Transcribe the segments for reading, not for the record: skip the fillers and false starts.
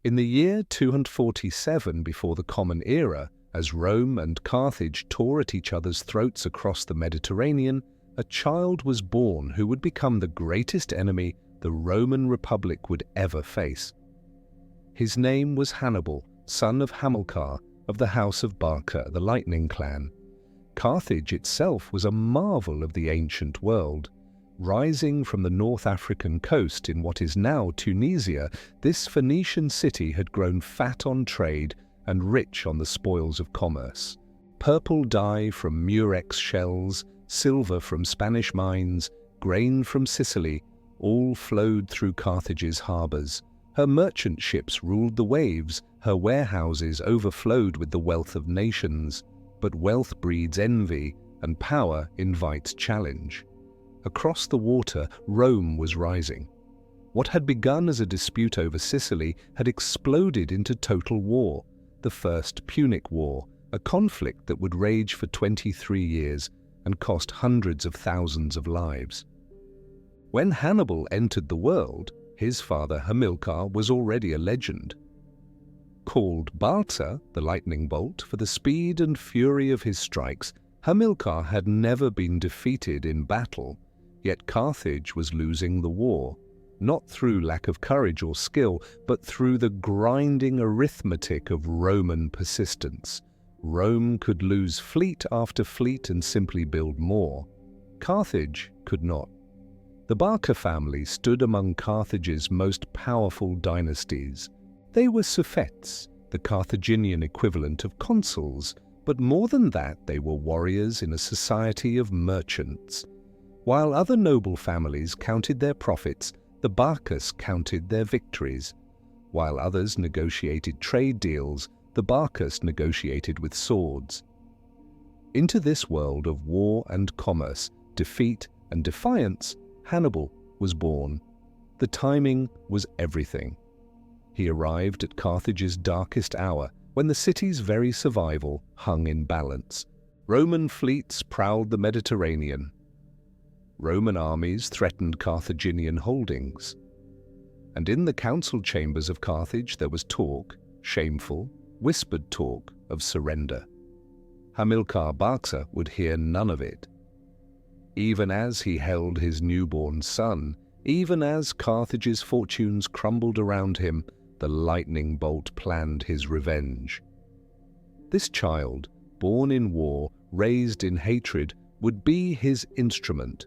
In the year 247 before the Common Era, as Rome and Carthage tore at each other's throats across the Mediterranean, a child was born who would become the greatest enemy the Roman Republic would ever face. His name was Hannibal, son of Hamilcar, of the house of Barca, the Lightning Clan. Carthage itself was a marvel of the ancient world. Rising from the North African coast in what is now Tunisia, this Phoenician city had grown fat on trade and rich on the spoils of commerce. Purple dye from murex shells, silver from Spanish mines, grain from Sicily, all flowed through Carthage's harbours. Her merchant ships ruled the waves, her warehouses overflowed with the wealth of nations. But wealth breeds envy, and power invites challenge. Across the water, Rome was rising. What had begun as a dispute over Sicily had exploded into total war, the First Punic War, a conflict that would rage for 23 years and cost hundreds of thousands of lives. When Hannibal entered the world, his father Hamilcar was already a legend. Called Barca, the lightning bolt, for the speed and fury of his strikes, Hamilcar had never been defeated in battle. Yet Carthage was losing the war, not through lack of courage or skill, but through the grinding arithmetic of Roman persistence. Rome could lose fleet after fleet and simply build more. Carthage could not. The Barca family stood among Carthage's most powerful dynasties. They were suffets, the Carthaginian equivalent of consuls, but more than that, they were warriors in a society of merchants. While other noble families counted their profits, the Barcas counted their victories. While others negotiated trade deals, the Barcas negotiated with swords. Into this world of war and commerce, defeat and defiance, Hannibal was born. The timing was everything. He arrived at Carthage's darkest hour, when the city's very survival hung in balance. Roman fleets prowled the Mediterranean. Roman armies threatened Carthaginian holdings. And in the council chambers of Carthage there was talk, shameful, whispered talk of surrender. Hamilcar Barca would hear none of it. Even as he held his newborn son, even as Carthage's fortunes crumbled around him, the lightning bolt planned his revenge. This child, born in war, raised in hatred, would be his instrument.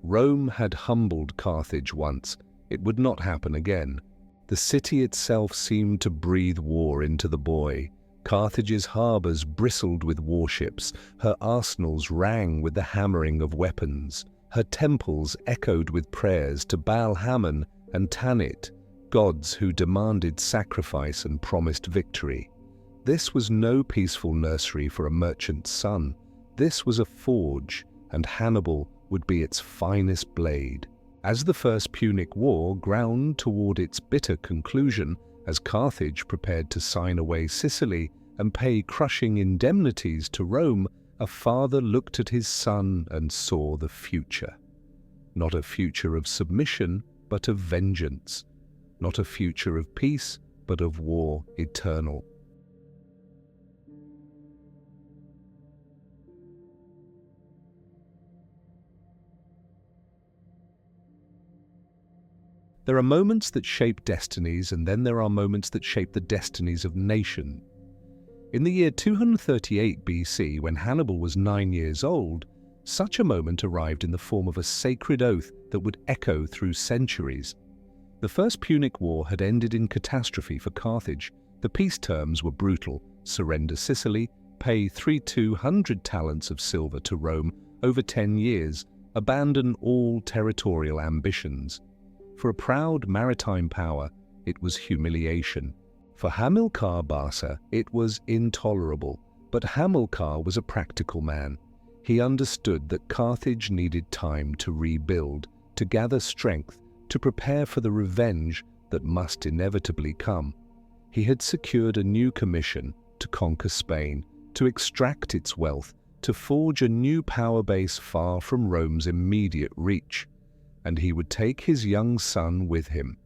Rome had humbled Carthage once. It would not happen again. The city itself seemed to breathe war into the boy. Carthage's harbours bristled with warships. Her arsenals rang with the hammering of weapons. Her temples echoed with prayers to Baal-Hamon and Tanit, gods who demanded sacrifice and promised victory. This was no peaceful nursery for a merchant's son. This was a forge, and Hannibal would be its finest blade. As the First Punic War ground toward its bitter conclusion, as Carthage prepared to sign away Sicily and pay crushing indemnities to Rome, a father looked at his son and saw the future. Not a future of submission, but of vengeance. Not a future of peace, but of war eternal. There are moments that shape destinies, and then there are moments that shape the destinies of nations. In the year 238 BC, when Hannibal was 9 years old, such a moment arrived in the form of a sacred oath that would echo through centuries. The First Punic War had ended in catastrophe for Carthage. The peace terms were brutal: surrender Sicily, pay 200 talents of silver to Rome over 10 years, abandon all territorial ambitions. For a proud maritime power, it was humiliation. For Hamilcar Barca, it was intolerable. But Hamilcar was a practical man. He understood that Carthage needed time to rebuild, to gather strength, to prepare for the revenge that must inevitably come. He had secured a new commission to conquer Spain, to extract its wealth, to forge a new power base far from Rome's immediate reach. And he would take his young son with him.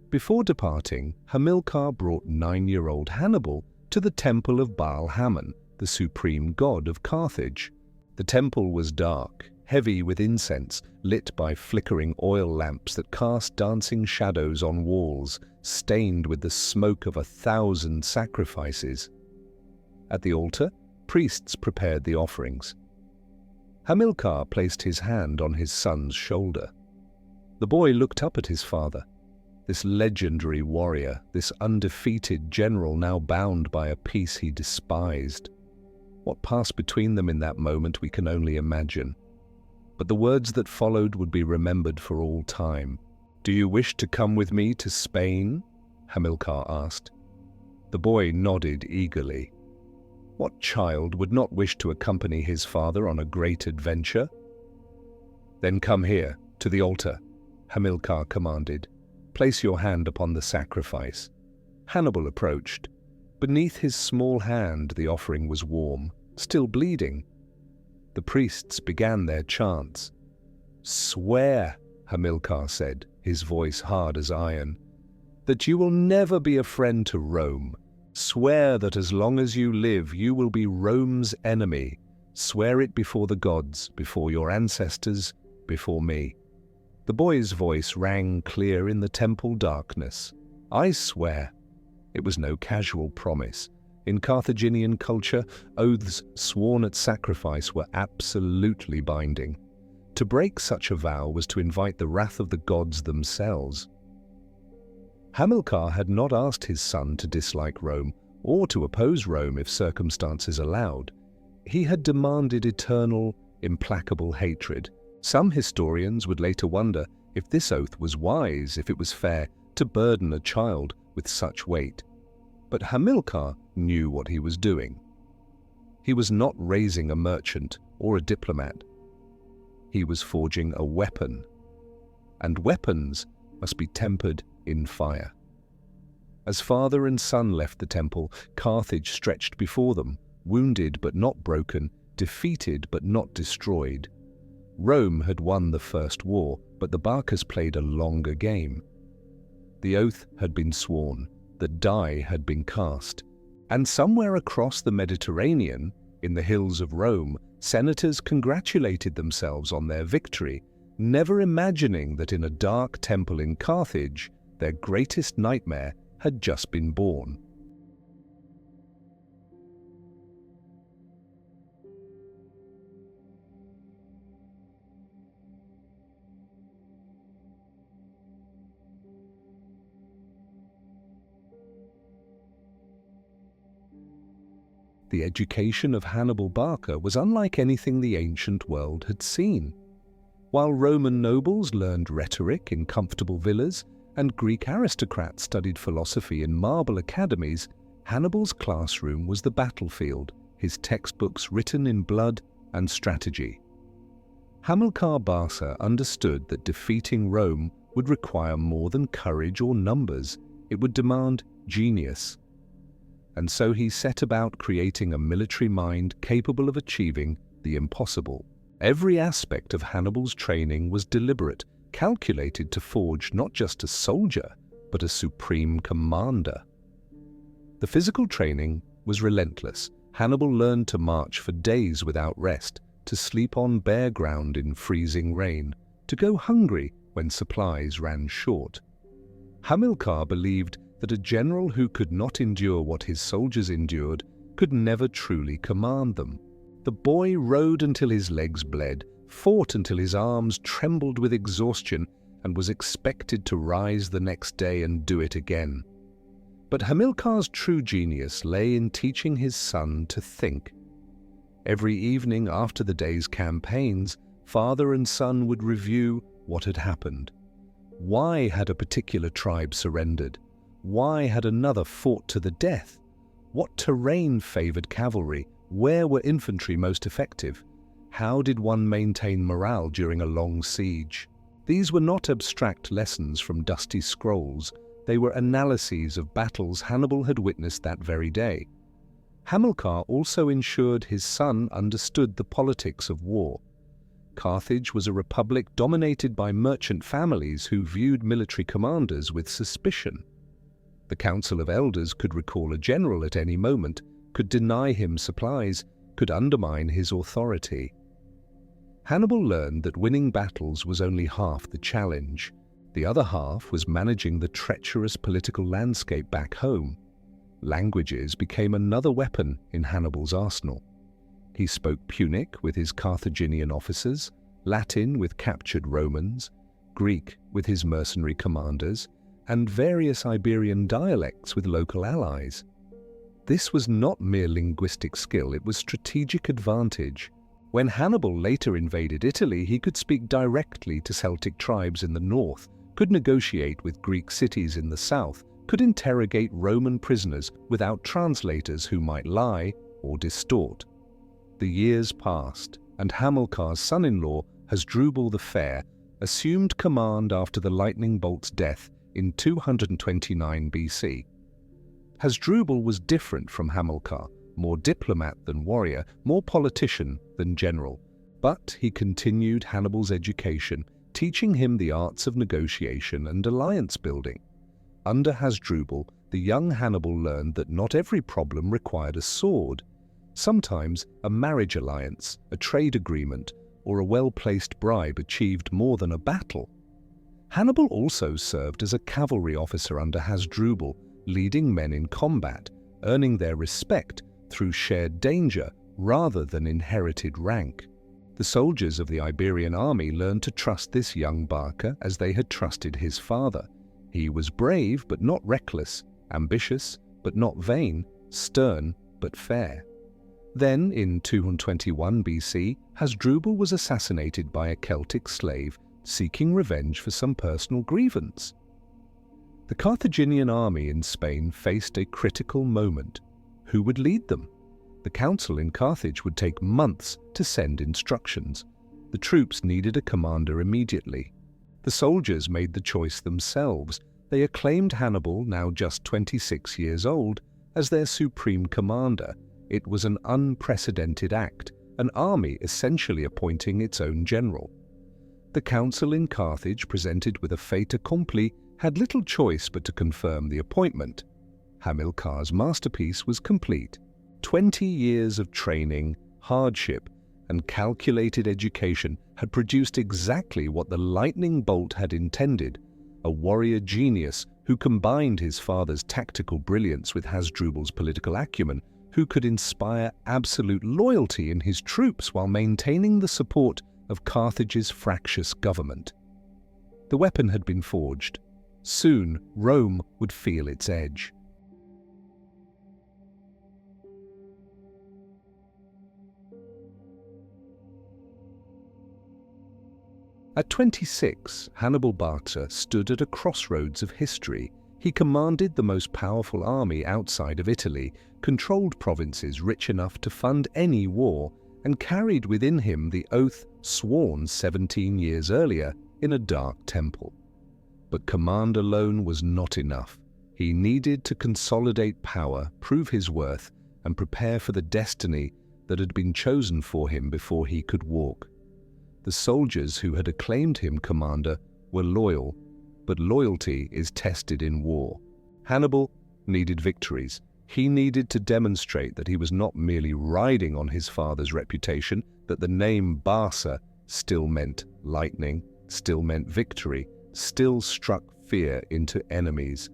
Before departing, Hamilcar brought 9-year-old Hannibal to the temple of Baal Hammon, the supreme god of Carthage. The temple was dark, heavy with incense, lit by flickering oil lamps that cast dancing shadows on walls, stained with the smoke of 1,000 sacrifices. At the altar, priests prepared the offerings. Hamilcar placed his hand on his son's shoulder. The boy looked up at his father. This legendary warrior, this undefeated general now bound by a peace he despised. What passed between them in that moment we can only imagine. But the words that followed would be remembered for all time. "Do you wish to come with me to Spain?" Hamilcar asked. The boy nodded eagerly. What child would not wish to accompany his father on a great adventure? "Then come here, to the altar," Hamilcar commanded. "Place your hand upon the sacrifice." Hannibal approached. Beneath his small hand the offering was warm, still bleeding. The priests began their chants. "Swear," Hamilcar said, his voice hard as iron, "that you will never be a friend to Rome. Swear that as long as you live, you will be Rome's enemy. Swear it before the gods, before your ancestors, before me." The boy's voice rang clear in the temple darkness. "I swear." It was no casual promise. In Carthaginian culture, oaths sworn at sacrifice were absolutely binding. To break such a vow was to invite the wrath of the gods themselves. Hamilcar had not asked his son to dislike Rome or to oppose Rome if circumstances allowed. He had demanded eternal, implacable hatred. Some historians would later wonder if this oath was wise, if it was fair to burden a child with such weight. But Hamilcar knew what he was doing. He was not raising a merchant or a diplomat. He was forging a weapon, and weapons must be tempered in fire. As father and son left the temple, Carthage stretched before them, wounded but not broken, defeated but not destroyed. Rome had won the first war, but the Barcas played a longer game. The oath had been sworn, the die had been cast, and somewhere across the Mediterranean, in the hills of Rome, senators congratulated themselves on their victory, never imagining that in a dark temple in Carthage, their greatest nightmare had just been born. The education of Hannibal Barca was unlike anything the ancient world had seen. While Roman nobles learned rhetoric in comfortable villas and Greek aristocrats studied philosophy in marble academies, Hannibal's classroom was the battlefield, his textbooks written in blood and strategy. Hamilcar Barca understood that defeating Rome would require more than courage or numbers. It would demand genius. And so he set about creating a military mind capable of achieving the impossible. Every aspect of Hannibal's training was deliberate, calculated to forge not just a soldier, but a supreme commander. The physical training was relentless. Hannibal learned to march for days without rest, to sleep on bare ground in freezing rain, to go hungry when supplies ran short. Hamilcar believed that a general who could not endure what his soldiers endured could never truly command them. The boy rode until his legs bled, fought until his arms trembled with exhaustion, and was expected to rise the next day and do it again. But Hamilcar's true genius lay in teaching his son to think. Every evening after the day's campaigns, father and son would review what had happened. Why had a particular tribe surrendered? Why had another fought to the death? What terrain favored cavalry? Where were infantry most effective? How did one maintain morale during a long siege? These were not abstract lessons from dusty scrolls. They were analyses of battles Hannibal had witnessed that very day. Hamilcar also ensured his son understood the politics of war. Carthage was a republic dominated by merchant families who viewed military commanders with suspicion. The Council of Elders could recall a general at any moment, could deny him supplies, could undermine his authority. Hannibal learned that winning battles was only half the challenge. The other half was managing the treacherous political landscape back home. Languages became another weapon in Hannibal's arsenal. He spoke Punic with his Carthaginian officers, Latin with captured Romans, Greek with his mercenary commanders, and various Iberian dialects with local allies. This was not mere linguistic skill, it was strategic advantage. When Hannibal later invaded Italy, he could speak directly to Celtic tribes in the north, could negotiate with Greek cities in the south, could interrogate Roman prisoners without translators who might lie or distort. The years passed, and Hamilcar's son-in-law, Hasdrubal the Fair, assumed command after the lightning bolt's death in 229 BC. Hasdrubal was different from Hamilcar, more diplomat than warrior, more politician than general. But he continued Hannibal's education, teaching him the arts of negotiation and alliance building. Under Hasdrubal, the young Hannibal learned that not every problem required a sword. Sometimes a marriage alliance, a trade agreement, or a well-placed bribe achieved more than a battle. Hannibal also served as a cavalry officer under Hasdrubal, leading men in combat, earning their respect through shared danger rather than inherited rank. The soldiers of the Iberian army learned to trust this young Barca as they had trusted his father. He was brave but not reckless, ambitious but not vain, stern but fair. Then, in 221 BC, Hasdrubal was assassinated by a Celtic slave seeking revenge for some personal grievance. The Carthaginian army in Spain faced a critical moment. Who would lead them? The council in Carthage would take months to send instructions. The troops needed a commander immediately. The soldiers made the choice themselves. They acclaimed Hannibal, now just 26 years old, as their supreme commander. It was an unprecedented act, an army essentially appointing its own general. The council in Carthage, presented with a fait accompli, had little choice but to confirm the appointment. Hamilcar's masterpiece was complete. 20 years of training, hardship, and calculated education had produced exactly what the lightning bolt had intended, a warrior genius who combined his father's tactical brilliance with Hasdrubal's political acumen, who could inspire absolute loyalty in his troops while maintaining the support of Carthage's fractious government. The weapon had been forged. Soon, Rome would feel its edge. At 26, Hannibal Barca stood at a crossroads of history. He commanded the most powerful army outside of Italy, controlled provinces rich enough to fund any war, and carried within him the oath sworn 17 years earlier in a dark temple. But command alone was not enough. He needed to consolidate power, prove his worth, and prepare for the destiny that had been chosen for him before he could walk. The soldiers who had acclaimed him commander were loyal, but loyalty is tested in war. Hannibal needed victories. He needed to demonstrate that he was not merely riding on his father's reputation, that the name Barca still meant lightning, still meant victory, still struck fear into enemies.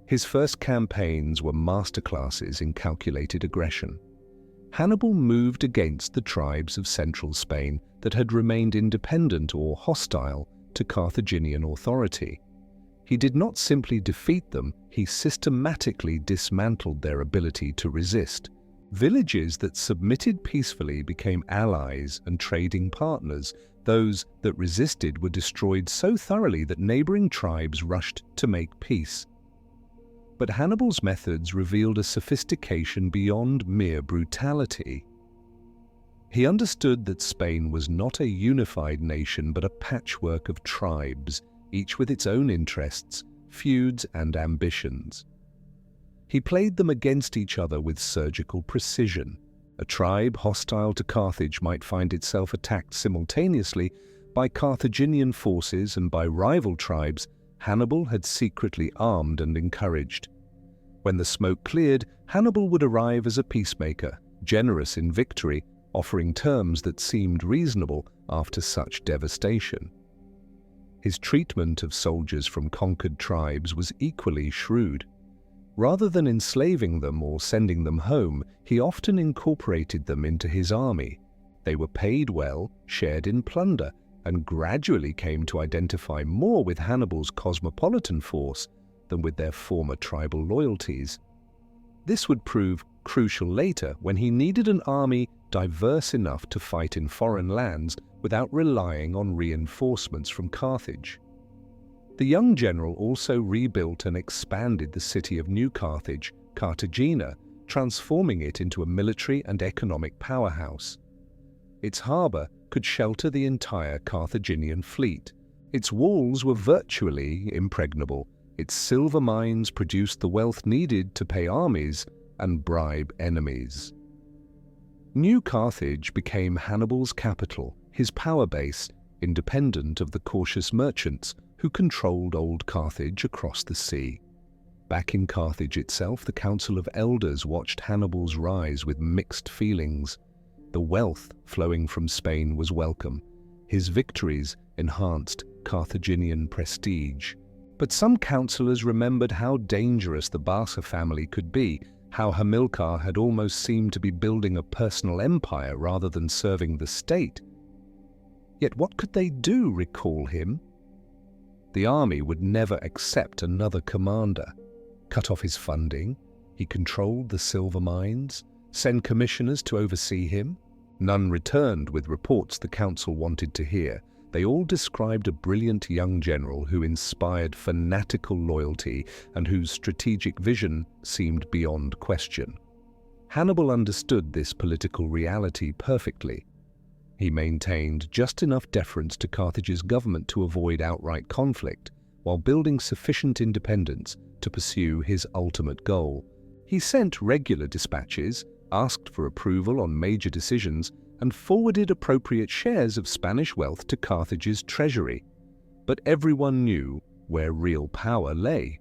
His first campaigns were masterclasses in calculated aggression. Hannibal moved against the tribes of central Spain that had remained independent or hostile to Carthaginian authority. He did not simply defeat them, he systematically dismantled their ability to resist. Villages that submitted peacefully became allies and trading partners. Those that resisted were destroyed so thoroughly that neighboring tribes rushed to make peace. But Hannibal's methods revealed a sophistication beyond mere brutality. He understood that Spain was not a unified nation but a patchwork of tribes, each with its own interests, feuds, and ambitions. He played them against each other with surgical precision. A tribe hostile to Carthage might find itself attacked simultaneously by Carthaginian forces and by rival tribes Hannibal had secretly armed and encouraged. When the smoke cleared, Hannibal would arrive as a peacemaker, generous in victory, offering terms that seemed reasonable after such devastation. His treatment of soldiers from conquered tribes was equally shrewd. Rather than enslaving them or sending them home, he often incorporated them into his army. They were paid well, shared in plunder, and gradually came to identify more with Hannibal's cosmopolitan force than with their former tribal loyalties. This would prove crucial later when he needed an army diverse enough to fight in foreign lands without relying on reinforcements from Carthage. The young general also rebuilt and expanded the city of New Carthage, Cartagena, transforming it into a military and economic powerhouse. Its harbour could shelter the entire Carthaginian fleet. Its walls were virtually impregnable. Its silver mines produced the wealth needed to pay armies and bribe enemies. New Carthage became Hannibal's capital, his power base, independent of the cautious merchants who controlled old Carthage across the sea. Back in Carthage itself, the Council of Elders watched Hannibal's rise with mixed feelings. The wealth flowing from Spain was welcome. His victories enhanced Carthaginian prestige. But some councillors remembered how dangerous the Barca family could be, how Hamilcar had almost seemed to be building a personal empire rather than serving the state. Yet what could they do, recall him? The army would never accept another commander. Cut off his funding, he controlled the silver mines, send commissioners to oversee him. None returned with reports the council wanted to hear. They all described a brilliant young general who inspired fanatical loyalty and whose strategic vision seemed beyond question. Hannibal understood this political reality perfectly. He maintained just enough deference to Carthage's government to avoid outright conflict, while building sufficient independence to pursue his ultimate goal. He sent regular dispatches, asked for approval on major decisions, and forwarded appropriate shares of Spanish wealth to Carthage's treasury. But everyone knew where real power lay.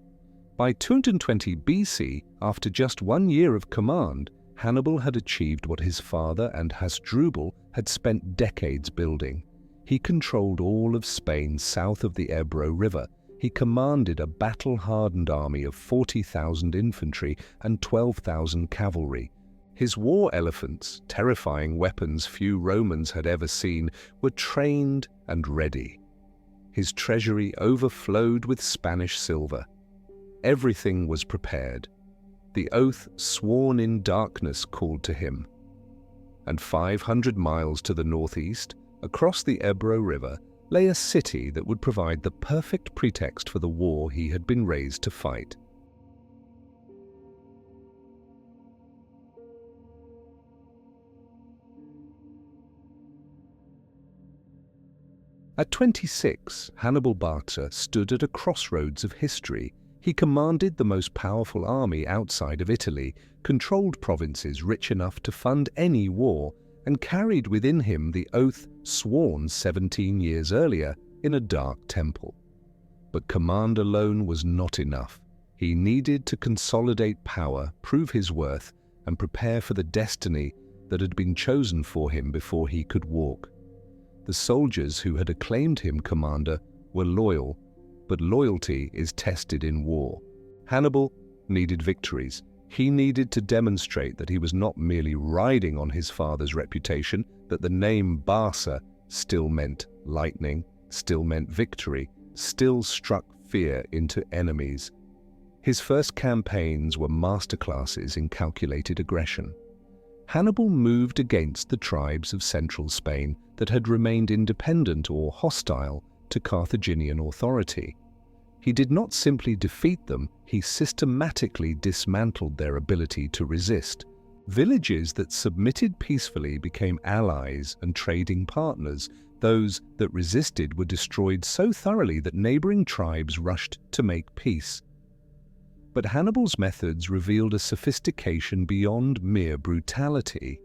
By 220 BC, after just 1 year of command, Hannibal had achieved what his father and Hasdrubal had spent decades building. He controlled all of Spain south of the Ebro River. He commanded a battle-hardened army of 40,000 infantry and 12,000 cavalry. His war elephants, terrifying weapons few Romans had ever seen, were trained and ready. His treasury overflowed with Spanish silver. Everything was prepared. The oath sworn in darkness called to him. And 500 miles to the northeast, across the Ebro River, lay a city that would provide the perfect pretext for the war he had been raised to fight. At 26, Hannibal Barca stood at a crossroads of history. He commanded the most powerful army outside of Italy, controlled provinces rich enough to fund any war, and carried within him the oath sworn 17 years earlier in a dark temple. But command alone was not enough. He needed to consolidate power, prove his worth, and prepare for the destiny that had been chosen for him before he could walk. The soldiers who had acclaimed him commander were loyal, but loyalty is tested in war. Hannibal needed victories. He needed to demonstrate that he was not merely riding on his father's reputation, that the name Barca still meant lightning, still meant victory, still struck fear into enemies. His first campaigns were masterclasses in calculated aggression. Hannibal moved against the tribes of central Spain that had remained independent or hostile to Carthaginian authority. He did not simply defeat them, he systematically dismantled their ability to resist. Villages that submitted peacefully became allies and trading partners. Those that resisted were destroyed so thoroughly that neighboring tribes rushed to make peace. But Hannibal's methods revealed a sophistication beyond mere brutality.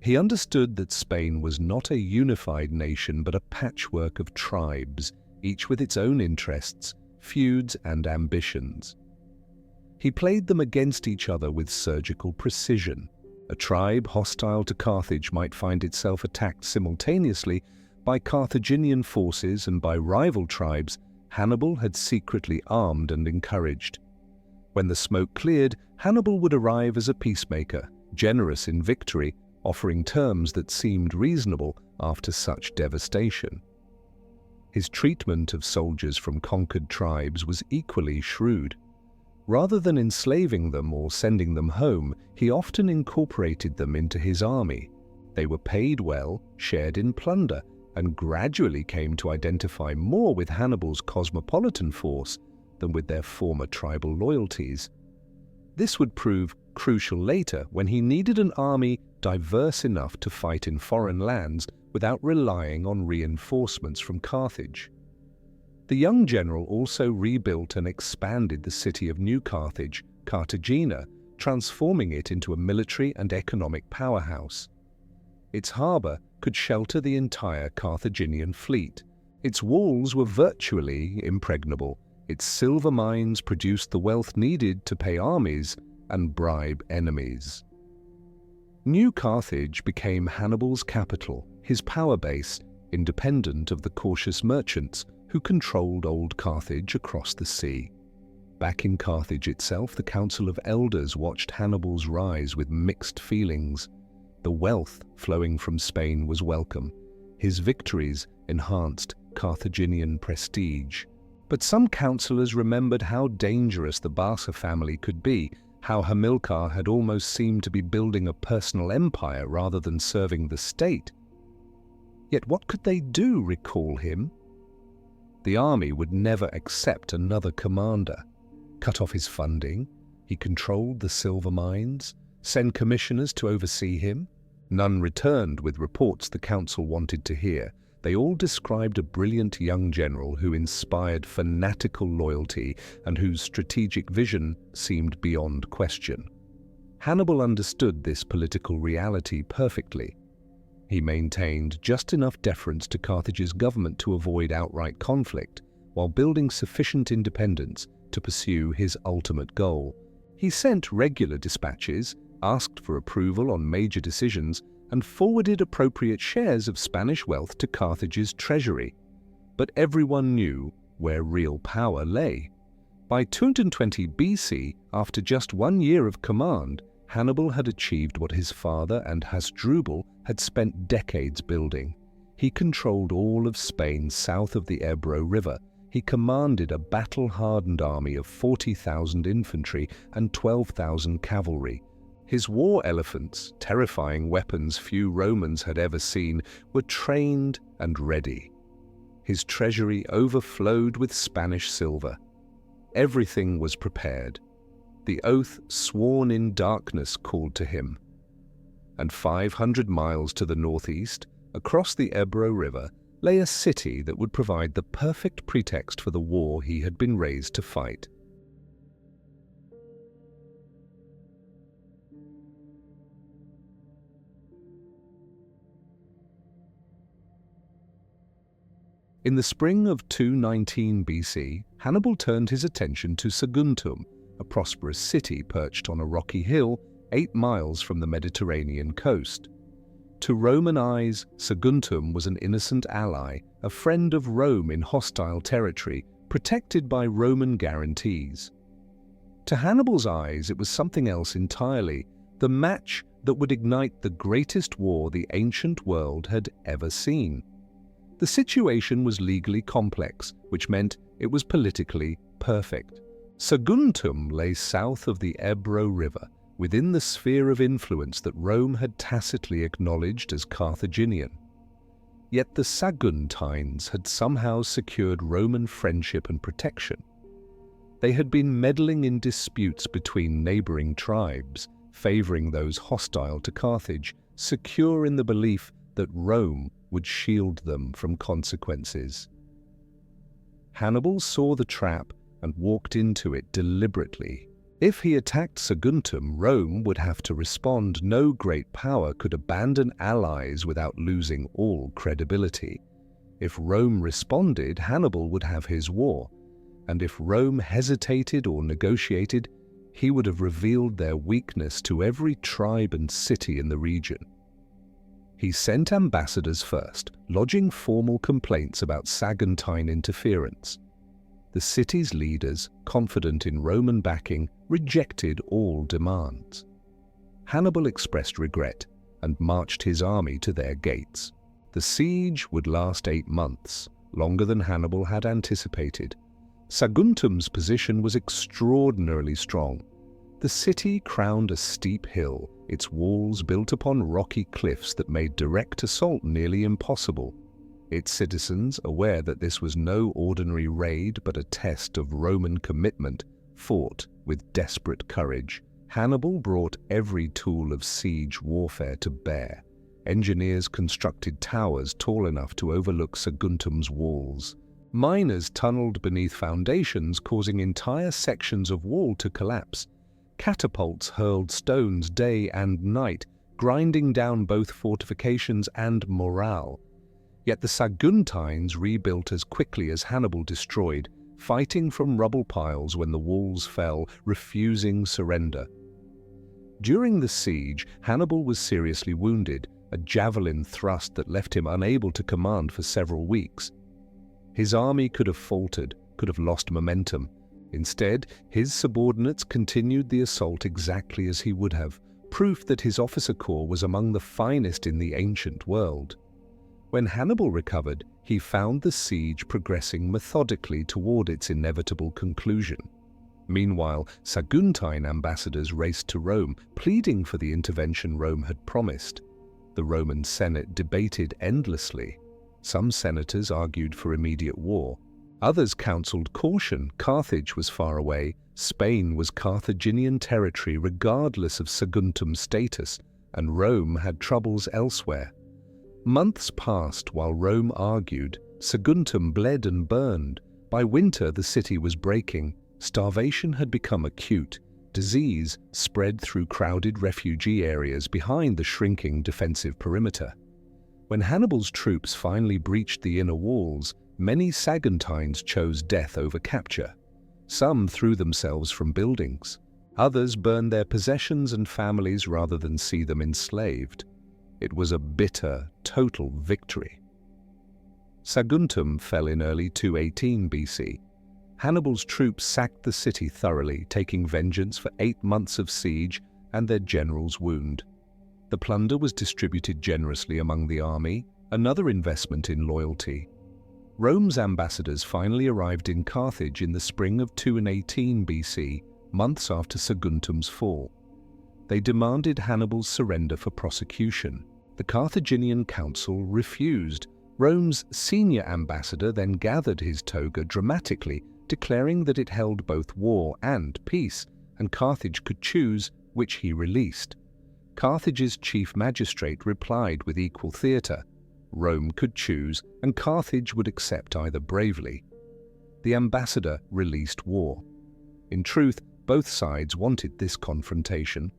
He understood that Spain was not a unified nation but a patchwork of tribes, each with its own interests, feuds, and ambitions. He played them against each other with surgical precision. A tribe hostile to Carthage might find itself attacked simultaneously by Carthaginian forces and by rival tribes Hannibal had secretly armed and encouraged. When the smoke cleared, Hannibal would arrive as a peacemaker, generous in victory, offering terms that seemed reasonable after such devastation. His treatment of soldiers from conquered tribes was equally shrewd. Rather than enslaving them or sending them home, he often incorporated them into his army. They were paid well, shared in plunder, and gradually came to identify more with Hannibal's cosmopolitan force than with their former tribal loyalties. This would prove crucial later when he needed an army diverse enough to fight in foreign lands without relying on reinforcements from Carthage. The young general also rebuilt and expanded the city of New Carthage, Cartagena, transforming it into a military and economic powerhouse. Its harbour could shelter the entire Carthaginian fleet. Its walls were virtually impregnable. Its silver mines produced the wealth needed to pay armies and bribe enemies. New Carthage became Hannibal's capital, his power base, independent of the cautious merchants who controlled old Carthage across the sea. Back in Carthage itself, the Council of Elders watched Hannibal's rise with mixed feelings. The wealth flowing from Spain was welcome. His victories enhanced Carthaginian prestige. But some councillors remembered how dangerous the Barca family could be, how Hamilcar had almost seemed to be building a personal empire rather than serving the state. Yet what could they do, recall him? The army would never accept another commander. Cut off his funding, he controlled the silver mines, send commissioners to oversee him. None returned with reports the council wanted to hear. They all described a brilliant young general who inspired fanatical loyalty and whose strategic vision seemed beyond question. Hannibal understood this political reality perfectly. He maintained just enough deference to Carthage's government to avoid outright conflict, while building sufficient independence to pursue his ultimate goal. He sent regular dispatches, asked for approval on major decisions, and forwarded appropriate shares of Spanish wealth to Carthage's treasury. But everyone knew where real power lay. By 220 BC, after just 1 year of command, Hannibal had achieved what his father and Hasdrubal had spent decades building. He controlled all of Spain south of the Ebro River. He commanded a battle-hardened army of 40,000 infantry and 12,000 cavalry. His war elephants, terrifying weapons few Romans had ever seen, were trained and ready. His treasury overflowed with Spanish silver. Everything was prepared. The oath sworn in darkness called to him. And 500 miles to the northeast, across the Ebro River, lay a city that would provide the perfect pretext for the war he had been raised to fight. In the spring of 219 BC, Hannibal turned his attention to Saguntum, a prosperous city perched on a rocky hill 8 miles from the Mediterranean coast. To Roman eyes, Saguntum was an innocent ally, a friend of Rome in hostile territory, protected by Roman guarantees. To Hannibal's eyes, it was something else entirely, the match that would ignite the greatest war the ancient world had ever seen. The situation was legally complex, which meant it was politically perfect. Saguntum lay south of the Ebro River, within the sphere of influence that Rome had tacitly acknowledged as Carthaginian. Yet the Saguntines had somehow secured Roman friendship and protection. They had been meddling in disputes between neighboring tribes, favoring those hostile to Carthage, secure in the belief that Rome would shield them from consequences. Hannibal saw the trap and walked into it deliberately. If he attacked Saguntum, Rome would have to respond. No great power could abandon allies without losing all credibility. If Rome responded, Hannibal would have his war, and if Rome hesitated or negotiated, he would have revealed their weakness to every tribe and city in the region. He sent ambassadors first, lodging formal complaints about Saguntine interference. The city's leaders, confident in Roman backing, rejected all demands. Hannibal expressed regret and marched his army to their gates. The siege would last 8 months, longer than Hannibal had anticipated. Saguntum's position was extraordinarily strong. The city crowned a steep hill, its walls built upon rocky cliffs that made direct assault nearly impossible. Its citizens, aware that this was no ordinary raid but a test of Roman commitment, fought with desperate courage. Hannibal brought every tool of siege warfare to bear. Engineers constructed towers tall enough to overlook Saguntum's walls. Miners tunneled beneath foundations, causing entire sections of wall to collapse. Catapults hurled stones day and night, grinding down both fortifications and morale. Yet the Saguntines rebuilt as quickly as Hannibal destroyed, fighting from rubble piles when the walls fell, refusing surrender. During the siege, Hannibal was seriously wounded, a javelin thrust that left him unable to command for several weeks. His army could have faltered, could have lost momentum. Instead, his subordinates continued the assault exactly as he would have, proof that his officer corps was among the finest in the ancient world. When Hannibal recovered, he found the siege progressing methodically toward its inevitable conclusion. Meanwhile, Saguntine ambassadors raced to Rome, pleading for the intervention Rome had promised. The Roman Senate debated endlessly. Some senators argued for immediate war. Others counseled caution. Carthage was far away. Spain was Carthaginian territory regardless of Saguntum's status, and Rome had troubles elsewhere. Months passed while Rome argued. Saguntum bled and burned. By winter, the city was breaking. Starvation had become acute. Disease spread through crowded refugee areas behind the shrinking defensive perimeter. When Hannibal's troops finally breached the inner walls, many Saguntines chose death over capture. Some threw themselves from buildings. Others burned their possessions and families rather than see them enslaved. It was a bitter, total victory. Saguntum fell in early 218 BC. Hannibal's troops sacked the city thoroughly, taking vengeance for 8 months of siege and their general's wound. The plunder was distributed generously among the army, another investment in loyalty. Rome's ambassadors finally arrived in Carthage in the spring of 218 BC, months after Saguntum's fall. They demanded Hannibal's surrender for prosecution. The Carthaginian council refused. Rome's senior ambassador then gathered his toga dramatically, declaring that it held both war and peace, and Carthage could choose which he released. Carthage's chief magistrate replied with equal theatre. Rome could choose, and Carthage would accept either bravely. The ambassador released war. In truth, both sides wanted this confrontation.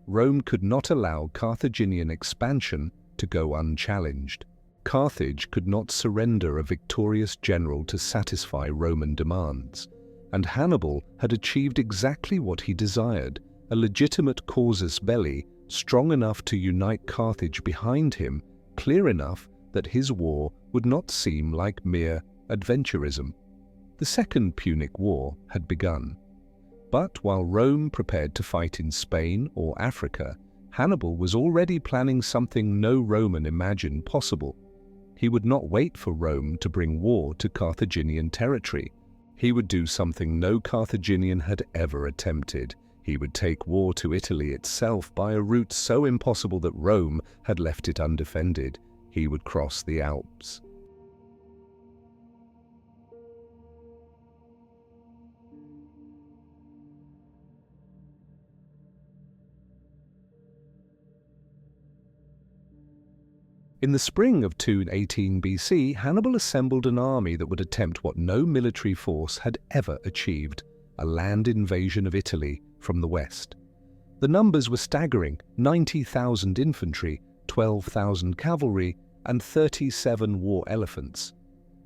Rome could not allow Carthaginian expansion to go unchallenged. Carthage could not surrender a victorious general to satisfy Roman demands, and Hannibal had achieved exactly what he desired, a legitimate casus belli strong enough to unite Carthage behind him, clear enough that his war would not seem like mere adventurism. The Second Punic War had begun. But while Rome prepared to fight in Spain or Africa, Hannibal was already planning something no Roman imagined possible. He would not wait for Rome to bring war to Carthaginian territory. He would do something no Carthaginian had ever attempted. He would take war to Italy itself by a route so impossible that Rome had left it undefended. He would cross the Alps. In the spring of 218 BC, Hannibal assembled an army that would attempt what no military force had ever achieved, a land invasion of Italy, from the west. The numbers were staggering: 90,000 infantry, 12,000 cavalry, and 37 war elephants.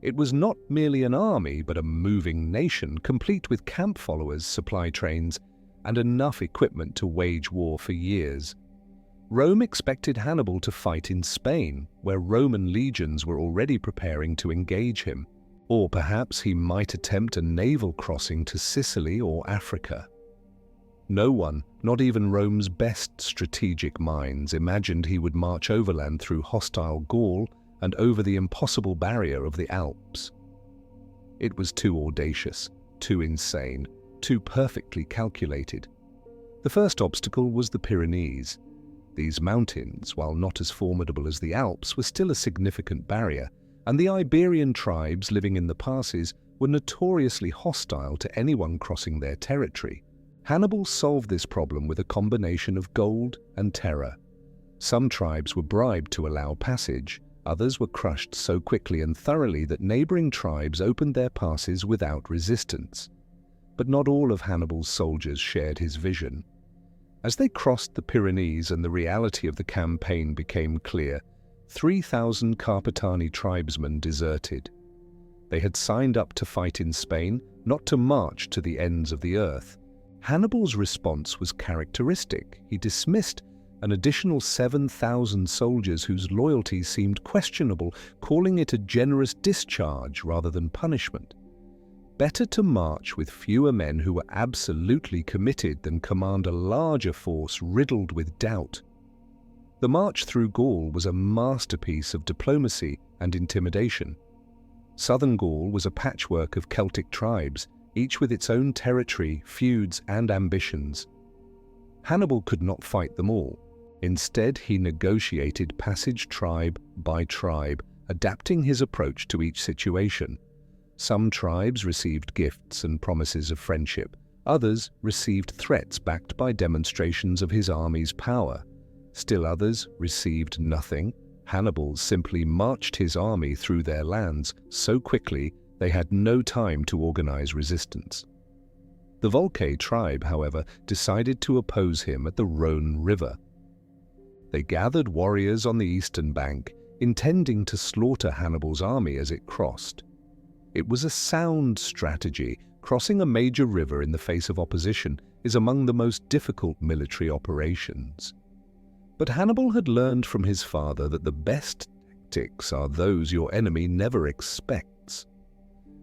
It was not merely an army, but a moving nation, complete with camp followers, supply trains, and enough equipment to wage war for years. Rome expected Hannibal to fight in Spain, where Roman legions were already preparing to engage him. Or perhaps he might attempt a naval crossing to Sicily or Africa. No one, not even Rome's best strategic minds, imagined he would march overland through hostile Gaul and over the impossible barrier of the Alps. It was too audacious, too insane, too perfectly calculated. The first obstacle was the Pyrenees. These mountains, while not as formidable as the Alps, were still a significant barrier, and the Iberian tribes living in the passes were notoriously hostile to anyone crossing their territory. Hannibal solved this problem with a combination of gold and terror. Some tribes were bribed to allow passage, others were crushed so quickly and thoroughly that neighboring tribes opened their passes without resistance. But not all of Hannibal's soldiers shared his vision. As they crossed the Pyrenees and the reality of the campaign became clear, 3,000 Carpetani tribesmen deserted. They had signed up to fight in Spain, not to march to the ends of the earth. Hannibal's response was characteristic. He dismissed an additional 7,000 soldiers whose loyalty seemed questionable, calling it a generous discharge rather than punishment. Better to march with fewer men who were absolutely committed than command a larger force riddled with doubt. The march through Gaul was a masterpiece of diplomacy and intimidation. Southern Gaul was a patchwork of Celtic tribes, each with its own territory, feuds, and ambitions. Hannibal could not fight them all. Instead, he negotiated passage tribe by tribe, adapting his approach to each situation. Some tribes received gifts and promises of friendship. Others received threats backed by demonstrations of his army's power. Still others received nothing. Hannibal simply marched his army through their lands so quickly they had no time to organize resistance. The Volcae tribe, however, decided to oppose him at the Rhone River. They gathered warriors on the eastern bank, intending to slaughter Hannibal's army as it crossed. It was a sound strategy. Crossing a major river in the face of opposition is among the most difficult military operations. But Hannibal had learned from his father that the best tactics are those your enemy never expects.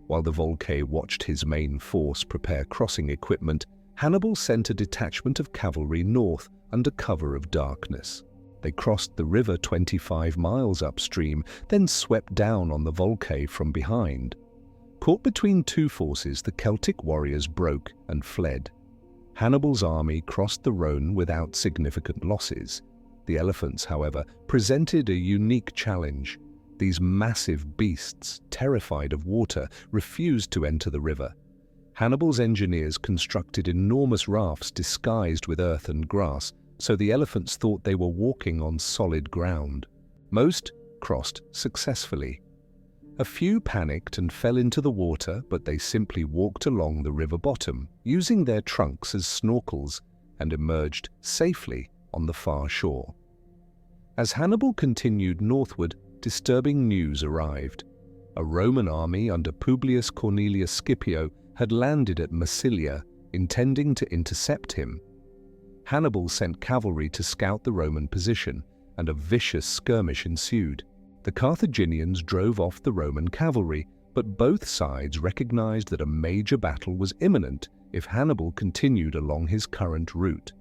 While the Volcae watched his main force prepare crossing equipment, Hannibal sent a detachment of cavalry north under cover of darkness. They crossed the river 25 miles upstream, then swept down on the Volcae from behind. Caught between two forces, the Celtic warriors broke and fled. Hannibal's army crossed the Rhone without significant losses. The elephants, however, presented a unique challenge. These massive beasts, terrified of water, refused to enter the river. Hannibal's engineers constructed enormous rafts disguised with earth and grass, so the elephants thought they were walking on solid ground. Most crossed successfully. A few panicked and fell into the water, but they simply walked along the river bottom, using their trunks as snorkels, and emerged safely on the far shore. As Hannibal continued northward, disturbing news arrived. A Roman army under Publius Cornelius Scipio had landed at Massilia, intending to intercept him. Hannibal sent cavalry to scout the Roman position, and a vicious skirmish ensued. The Carthaginians drove off the Roman cavalry, but both sides recognized that a major battle was imminent if Hannibal continued along his current route.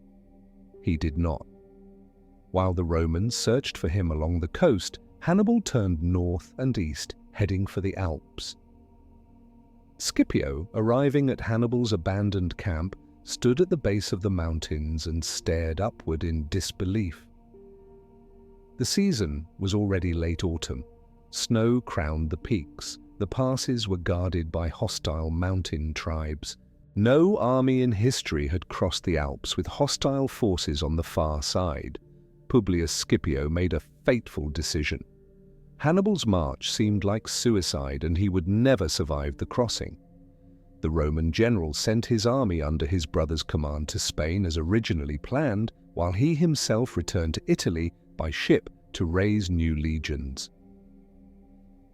He did not. While the Romans searched for him along the coast, Hannibal turned north and east, heading for the Alps. Scipio, arriving at Hannibal's abandoned camp, stood at the base of the mountains and stared upward in disbelief. The season was already late autumn. Snow crowned the peaks. The passes were guarded by hostile mountain tribes. No army in history had crossed the Alps with hostile forces on the far side. Publius Scipio made a fateful decision. Hannibal's march seemed like suicide, and he would never survive the crossing. The Roman general sent his army under his brother's command to Spain as originally planned, while he himself returned to Italy by ship to raise new legions.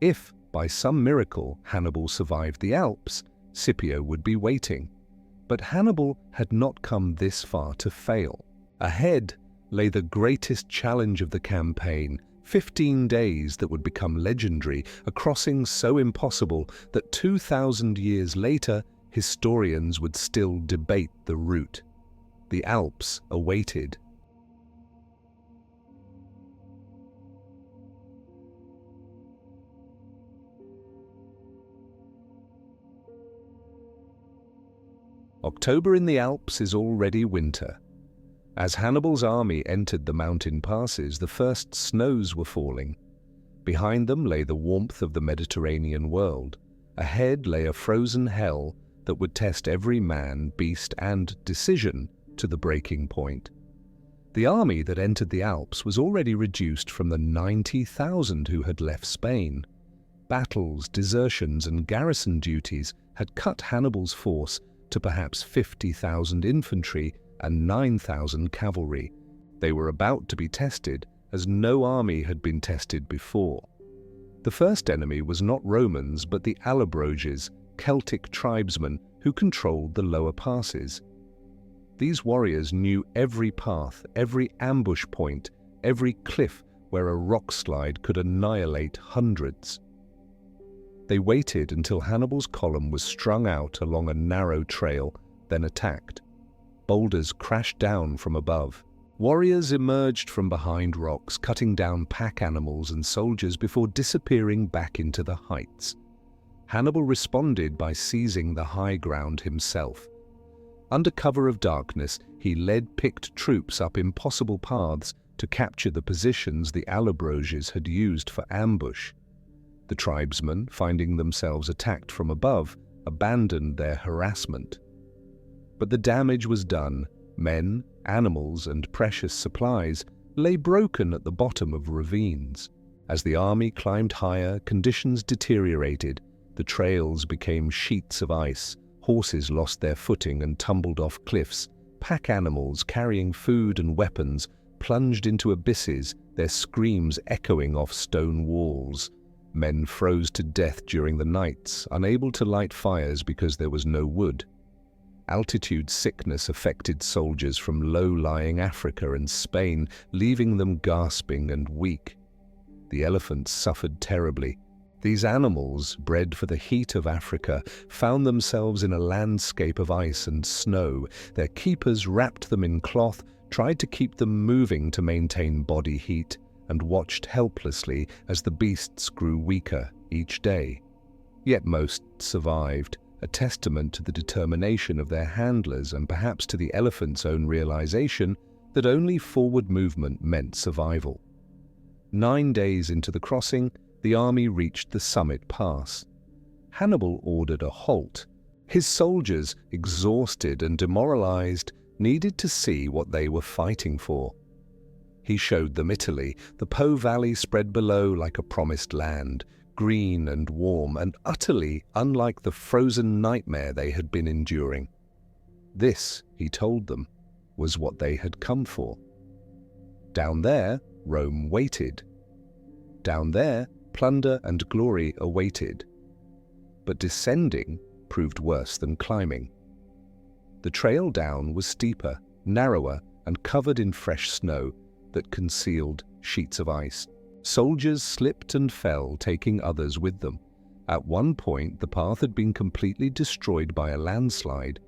If, by some miracle, Hannibal survived the Alps, Scipio would be waiting. But Hannibal had not come this far to fail. Ahead lay the greatest challenge of the campaign, 15 days that would become legendary, a crossing so impossible that 2,000 years later, historians would still debate the route. The Alps awaited. October in the Alps is already winter. As Hannibal's army entered the mountain passes, the first snows were falling. Behind them lay the warmth of the Mediterranean world. Ahead lay a frozen hell that would test every man, beast, and decision to the breaking point. The army that entered the Alps was already reduced from the 90,000 who had left Spain. Battles, desertions, and garrison duties had cut Hannibal's force to perhaps 50,000 infantry and 9,000 cavalry. They were about to be tested as no army had been tested before. The first enemy was not Romans but the Allobroges, Celtic tribesmen who controlled the lower passes. These warriors knew every path, every ambush point, every cliff where a rock slide could annihilate hundreds. They waited until Hannibal's column was strung out along a narrow trail, then attacked. Boulders crashed down from above. Warriors emerged from behind rocks, cutting down pack animals and soldiers before disappearing back into the heights. Hannibal responded by seizing the high ground himself. Under cover of darkness, he led picked troops up impossible paths to capture the positions the Allobroges had used for ambush. The tribesmen, finding themselves attacked from above, abandoned their harassment. But the damage was done. Men, animals, and precious supplies lay broken at the bottom of ravines. As the army climbed higher, conditions deteriorated. The trails became sheets of ice. Horses lost their footing and tumbled off cliffs. Pack animals carrying food and weapons plunged into abysses, their screams echoing off stone walls. Men froze to death during the nights, unable to light fires because there was no wood. Altitude sickness affected soldiers from low-lying Africa and Spain, leaving them gasping and weak. The elephants suffered terribly. These animals, bred for the heat of Africa, found themselves in a landscape of ice and snow. Their keepers wrapped them in cloth, tried to keep them moving to maintain body heat, and watched helplessly as the beasts grew weaker each day. Yet most survived, a testament to the determination of their handlers and perhaps to the elephant's own realization that only forward movement meant survival. 9 days into the crossing, the army reached the summit pass. Hannibal ordered a halt. His soldiers, exhausted and demoralized, needed to see what they were fighting for. He showed them Italy, the Po Valley spread below like a promised land, green and warm and utterly unlike the frozen nightmare they had been enduring. This, he told them, was what they had come for. Down there, Rome waited. Down there, plunder and glory awaited. But descending proved worse than climbing. The trail down was steeper, narrower, and covered in fresh snow that concealed sheets of ice. Soldiers slipped and fell, taking others with them. At one point, the path had been completely destroyed by a landslide.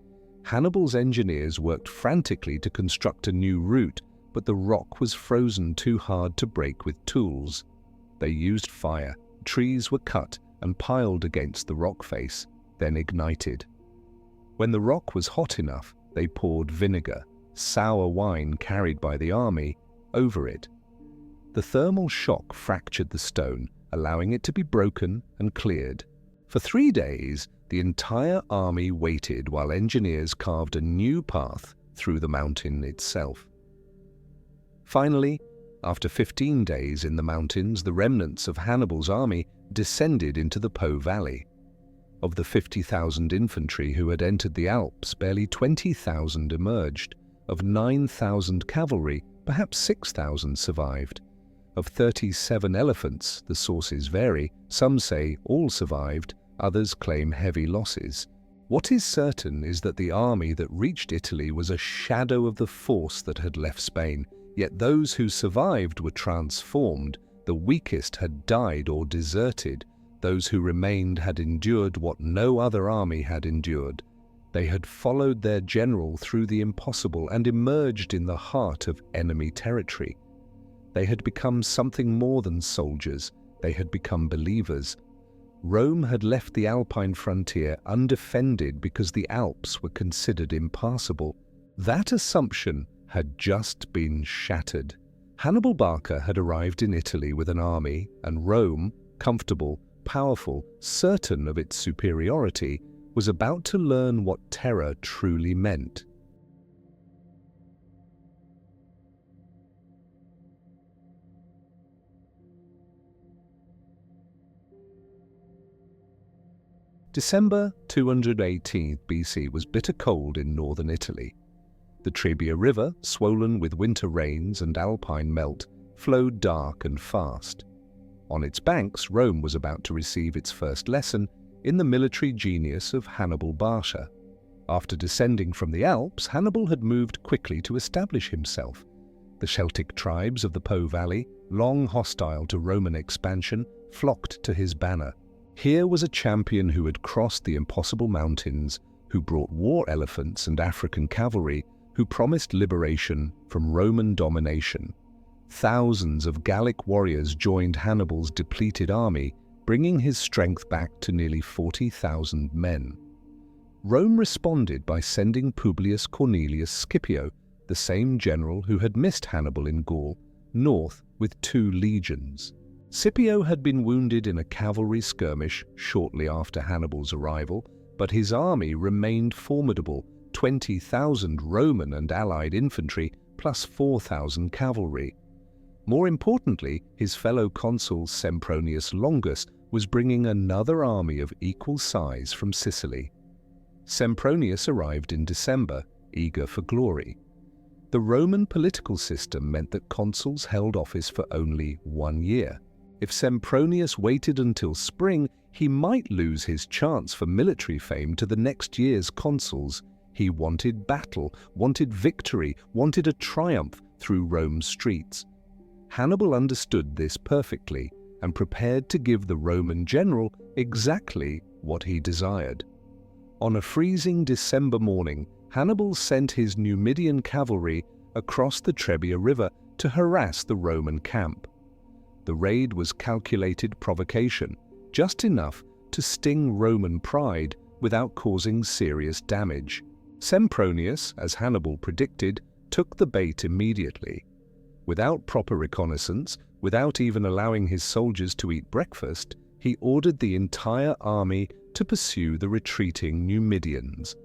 Hannibal's engineers worked frantically to construct a new route, but the rock was frozen too hard to break with tools. They used fire. Trees were cut and piled against the rock face, then ignited. When the rock was hot enough, they poured vinegar, sour wine carried by the army, over it. The thermal shock fractured the stone, allowing it to be broken and cleared. For 3 days, the entire army waited while engineers carved a new path through the mountain itself. Finally, after 15 days in the mountains, the remnants of Hannibal's army descended into the Po Valley. Of the 50,000 infantry who had entered the Alps, barely 20,000 emerged. Of 9,000 cavalry, perhaps 6,000 survived. Of 37 elephants, the sources vary. Some say all survived, others claim heavy losses. What is certain is that the army that reached Italy was a shadow of the force that had left Spain, yet those who survived were transformed. The weakest had died or deserted. Those who remained had endured what no other army had endured. They had followed their general through the impossible and emerged in the heart of enemy territory. They had become something more than soldiers. They had become believers. Rome had left the Alpine frontier undefended because the Alps were considered impassable. That assumption had just been shattered. Hannibal Barca had arrived in Italy with an army, and Rome, comfortable, powerful, certain of its superiority, was about to learn what terror truly meant. December 218 BC was bitter cold in northern Italy. The Trebia River, swollen with winter rains and alpine melt, flowed dark and fast. On its banks, Rome was about to receive its first lesson in the military genius of Hannibal Barca. After descending from the Alps, Hannibal had moved quickly to establish himself. The Celtic tribes of the Po Valley, long hostile to Roman expansion, flocked to his banner. Here was a champion who had crossed the impossible mountains, who brought war elephants and African cavalry, who promised liberation from Roman domination. Thousands of Gallic warriors joined Hannibal's depleted army, bringing his strength back to nearly 40,000 men. Rome responded by sending Publius Cornelius Scipio, the same general who had missed Hannibal in Gaul, north with 2 legions. Scipio had been wounded in a cavalry skirmish shortly after Hannibal's arrival, but his army remained formidable, 20,000 Roman and allied infantry plus 4,000 cavalry. More importantly, his fellow consul Sempronius Longus was bringing another army of equal size from Sicily. Sempronius arrived in December, eager for glory. The Roman political system meant that consuls held office for only 1 year. If Sempronius waited until spring, he might lose his chance for military fame to the next year's consuls. He wanted battle, wanted victory, wanted a triumph through Rome's streets. Hannibal understood this perfectly and prepared to give the Roman general exactly what he desired. On a freezing December morning, Hannibal sent his Numidian cavalry across the Trebia River to harass the Roman camp. The raid was calculated provocation, just enough to sting Roman pride without causing serious damage. Sempronius, as Hannibal predicted, took the bait immediately. Without proper reconnaissance, without even allowing his soldiers to eat breakfast, he ordered the entire army to pursue the retreating Numidians.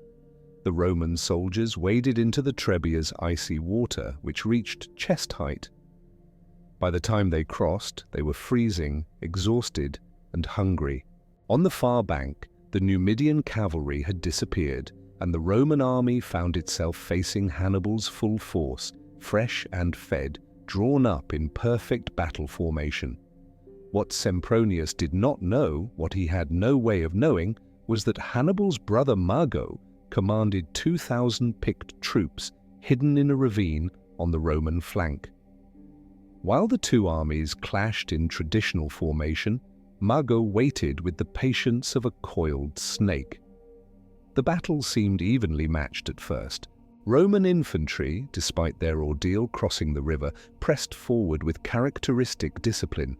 The Roman soldiers waded into the Trebia's icy water, which reached chest height. By the time they crossed, they were freezing, exhausted, and hungry. On the far bank, the Numidian cavalry had disappeared, and the Roman army found itself facing Hannibal's full force, fresh and fed, drawn up in perfect battle formation. What Sempronius did not know, what he had no way of knowing, was that Hannibal's brother Mago commanded 2,000 picked troops hidden in a ravine on the Roman flank. While the two armies clashed in traditional formation, Mago waited with the patience of a coiled snake. The battle seemed evenly matched at first. Roman infantry, despite their ordeal crossing the river, pressed forward with characteristic discipline.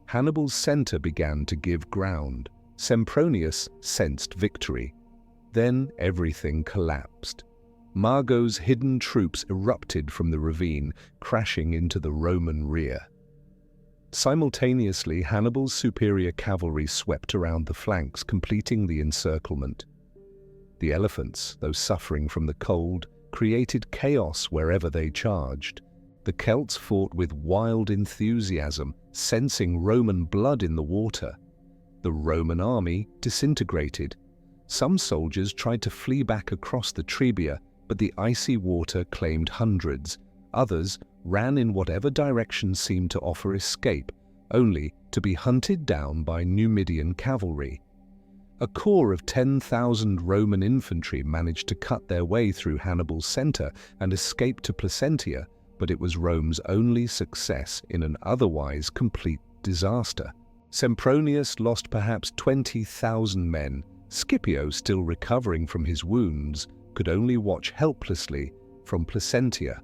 Hannibal's center began to give ground. Sempronius sensed victory. Then everything collapsed. Mago's hidden troops erupted from the ravine, crashing into the Roman rear. Simultaneously, Hannibal's superior cavalry swept around the flanks, completing the encirclement. The elephants, though suffering from the cold, created chaos wherever they charged. The Celts fought with wild enthusiasm, sensing Roman blood in the water. The Roman army disintegrated. Some soldiers tried to flee back across the Trebia, but the icy water claimed hundreds. Others ran in whatever direction seemed to offer escape, only to be hunted down by Numidian cavalry. A corps of 10,000 Roman infantry managed to cut their way through Hannibal's center and escape to Placentia, but it was Rome's only success in an otherwise complete disaster. Sempronius lost perhaps 20,000 men. Scipio, still recovering from his wounds, could only watch helplessly from Placentia.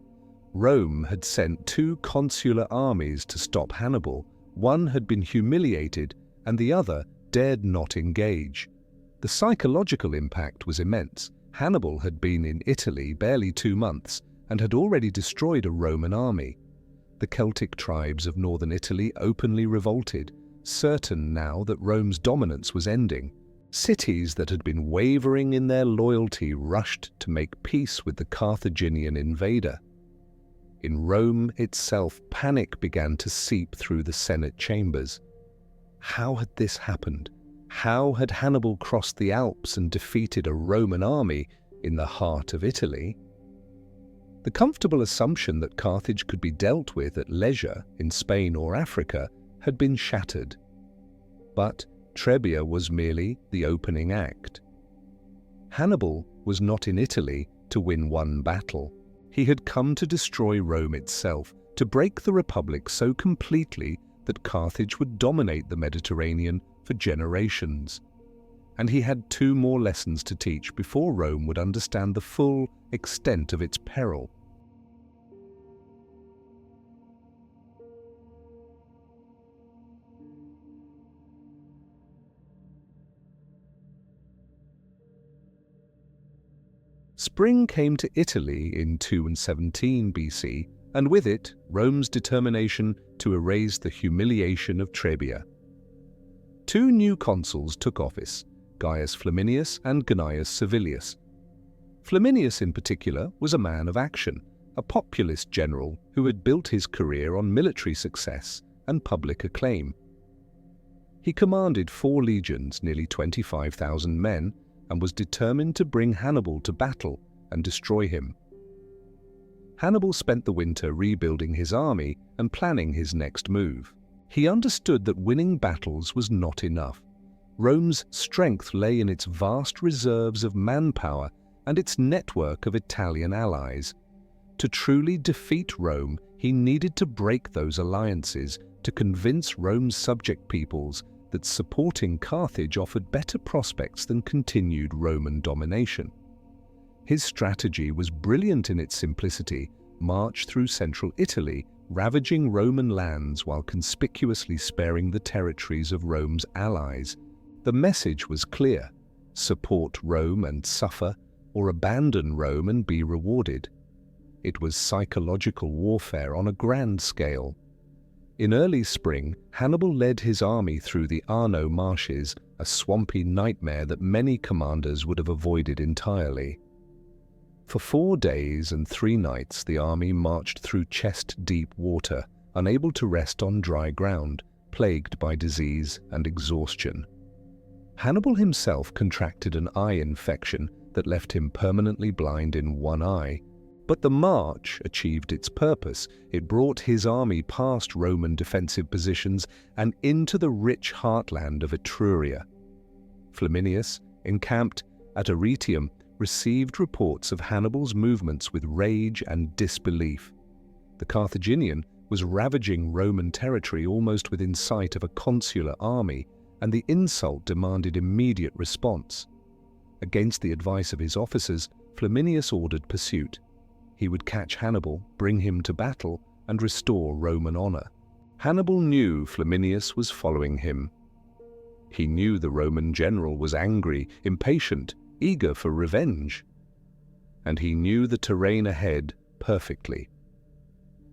Rome had sent 2 consular armies to stop Hannibal. One had been humiliated, and the other dared not engage. The psychological impact was immense. Hannibal had been in Italy barely 2 months and had already destroyed a Roman army. The Celtic tribes of northern Italy openly revolted, certain now that Rome's dominance was ending. Cities that had been wavering in their loyalty rushed to make peace with the Carthaginian invader. In Rome itself, panic began to seep through the Senate chambers. How had this happened? How had Hannibal crossed the Alps and defeated a Roman army in the heart of Italy? The comfortable assumption that Carthage could be dealt with at leisure in Spain or Africa had been shattered. But Trebia was merely the opening act. Hannibal was not in Italy to win one battle. He had come to destroy Rome itself, to break the Republic so completely that Carthage would dominate the Mediterranean for generations. And he had 2 more lessons to teach before Rome would understand the full extent of its peril. Spring came to Italy in 217 BC, and with it, Rome's determination to erase the humiliation of Trebia. 2 new consuls took office, Gaius Flaminius and Gnaeus Servilius. Flaminius in particular was a man of action, a populist general who had built his career on military success and public acclaim. He commanded 4 legions, nearly 25,000 men, and was determined to bring Hannibal to battle and destroy him. Hannibal spent the winter rebuilding his army and planning his next move. He understood that winning battles was not enough. Rome's strength lay in its vast reserves of manpower and its network of Italian allies. To truly defeat Rome, he needed to break those alliances, to convince Rome's subject peoples that supporting Carthage offered better prospects than continued Roman domination. His strategy was brilliant in its simplicity: march through central Italy, ravaging Roman lands while conspicuously sparing the territories of Rome's allies. The message was clear: support Rome and suffer, or abandon Rome and be rewarded. It was psychological warfare on a grand scale. In early spring, Hannibal led his army through the Arno marshes, a swampy nightmare that many commanders would have avoided entirely. For 4 days and 3 nights, the army marched through chest-deep water, unable to rest on dry ground, plagued by disease and exhaustion. Hannibal himself contracted an eye infection that left him permanently blind in one eye. But the march achieved its purpose. It brought his army past Roman defensive positions and into the rich heartland of Etruria. Flaminius, encamped at Arretium, received reports of Hannibal's movements with rage and disbelief. The Carthaginian was ravaging Roman territory almost within sight of a consular army, and the insult demanded immediate response. Against the advice of his officers, Flaminius ordered pursuit. He would catch Hannibal, bring him to battle, and restore Roman honor. Hannibal knew Flaminius was following him. He knew the Roman general was angry, impatient, eager for revenge. And he knew the terrain ahead perfectly.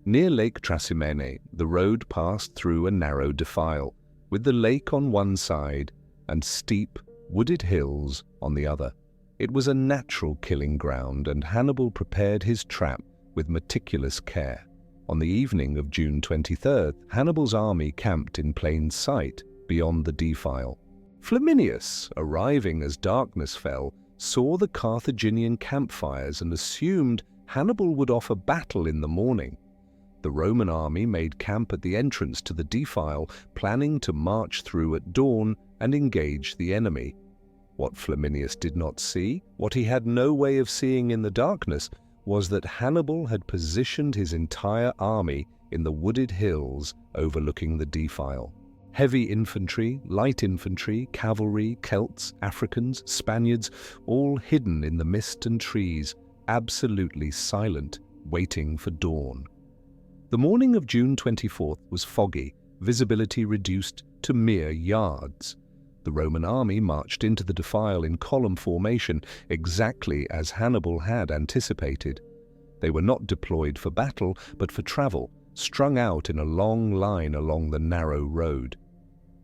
Near Lake Trasimene, the road passed through a narrow defile, with the lake on one side and steep, wooded hills on the other. It was a natural killing ground, and Hannibal prepared his trap with meticulous care. On the evening of June 23rd, Hannibal's army camped in plain sight beyond the defile. Flaminius, arriving as darkness fell, saw the Carthaginian campfires and assumed Hannibal would offer battle in the morning. The Roman army made camp at the entrance to the defile, planning to march through at dawn and engage the enemy. What Flaminius did not see, what he had no way of seeing in the darkness, was that Hannibal had positioned his entire army in the wooded hills overlooking the defile. Heavy infantry, light infantry, cavalry, Celts, Africans, Spaniards, all hidden in the mist and trees, absolutely silent, waiting for dawn. The morning of June 24th was foggy, visibility reduced to mere yards. The Roman army marched into the defile in column formation, exactly as Hannibal had anticipated. They were not deployed for battle, but for travel, strung out in a long line along the narrow road.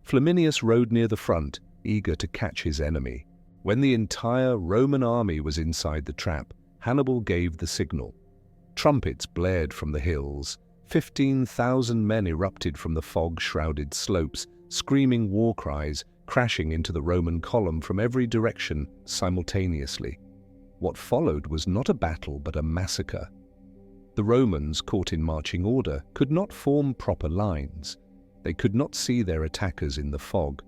Flaminius rode near the front, eager to catch his enemy. When the entire Roman army was inside the trap, Hannibal gave the signal. Trumpets blared from the hills. 15,000 men erupted from the fog-shrouded slopes, screaming war cries, crashing into the Roman column from every direction simultaneously. What followed was not a battle but a massacre. The Romans, caught in marching order, could not form proper lines. They could not see their attackers in the fog.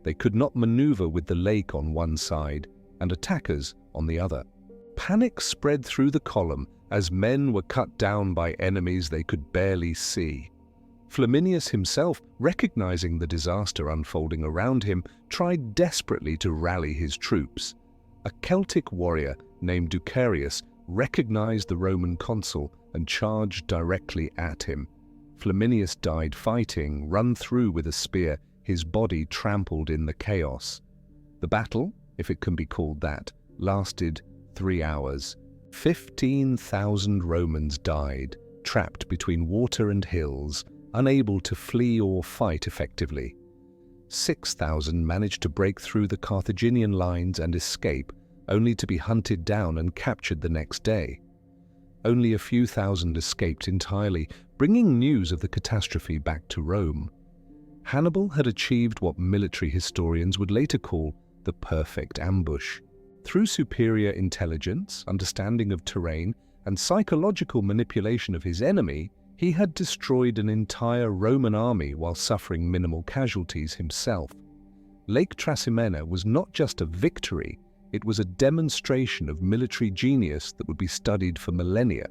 They could not maneuver with the lake on one side and attackers on the other. Panic spread through the column as men were cut down by enemies they could barely see. Flaminius himself, recognizing the disaster unfolding around him, tried desperately to rally his troops. A Celtic warrior named Ducarius recognized the Roman consul and charged directly at him. Flaminius died fighting, run through with a spear, his body trampled in the chaos. The battle, if it can be called that, lasted 3 hours. 15,000 Romans died, trapped between water and hills, unable to flee or fight effectively. 6,000 managed to break through the Carthaginian lines and escape, only to be hunted down and captured the next day. Only a few thousand escaped entirely, bringing news of the catastrophe back to Rome. Hannibal had achieved what military historians would later call the perfect ambush. Through superior intelligence, understanding of terrain, and psychological manipulation of his enemy, he had destroyed an entire Roman army while suffering minimal casualties himself. Lake Trasimene was not just a victory, it was a demonstration of military genius that would be studied for millennia.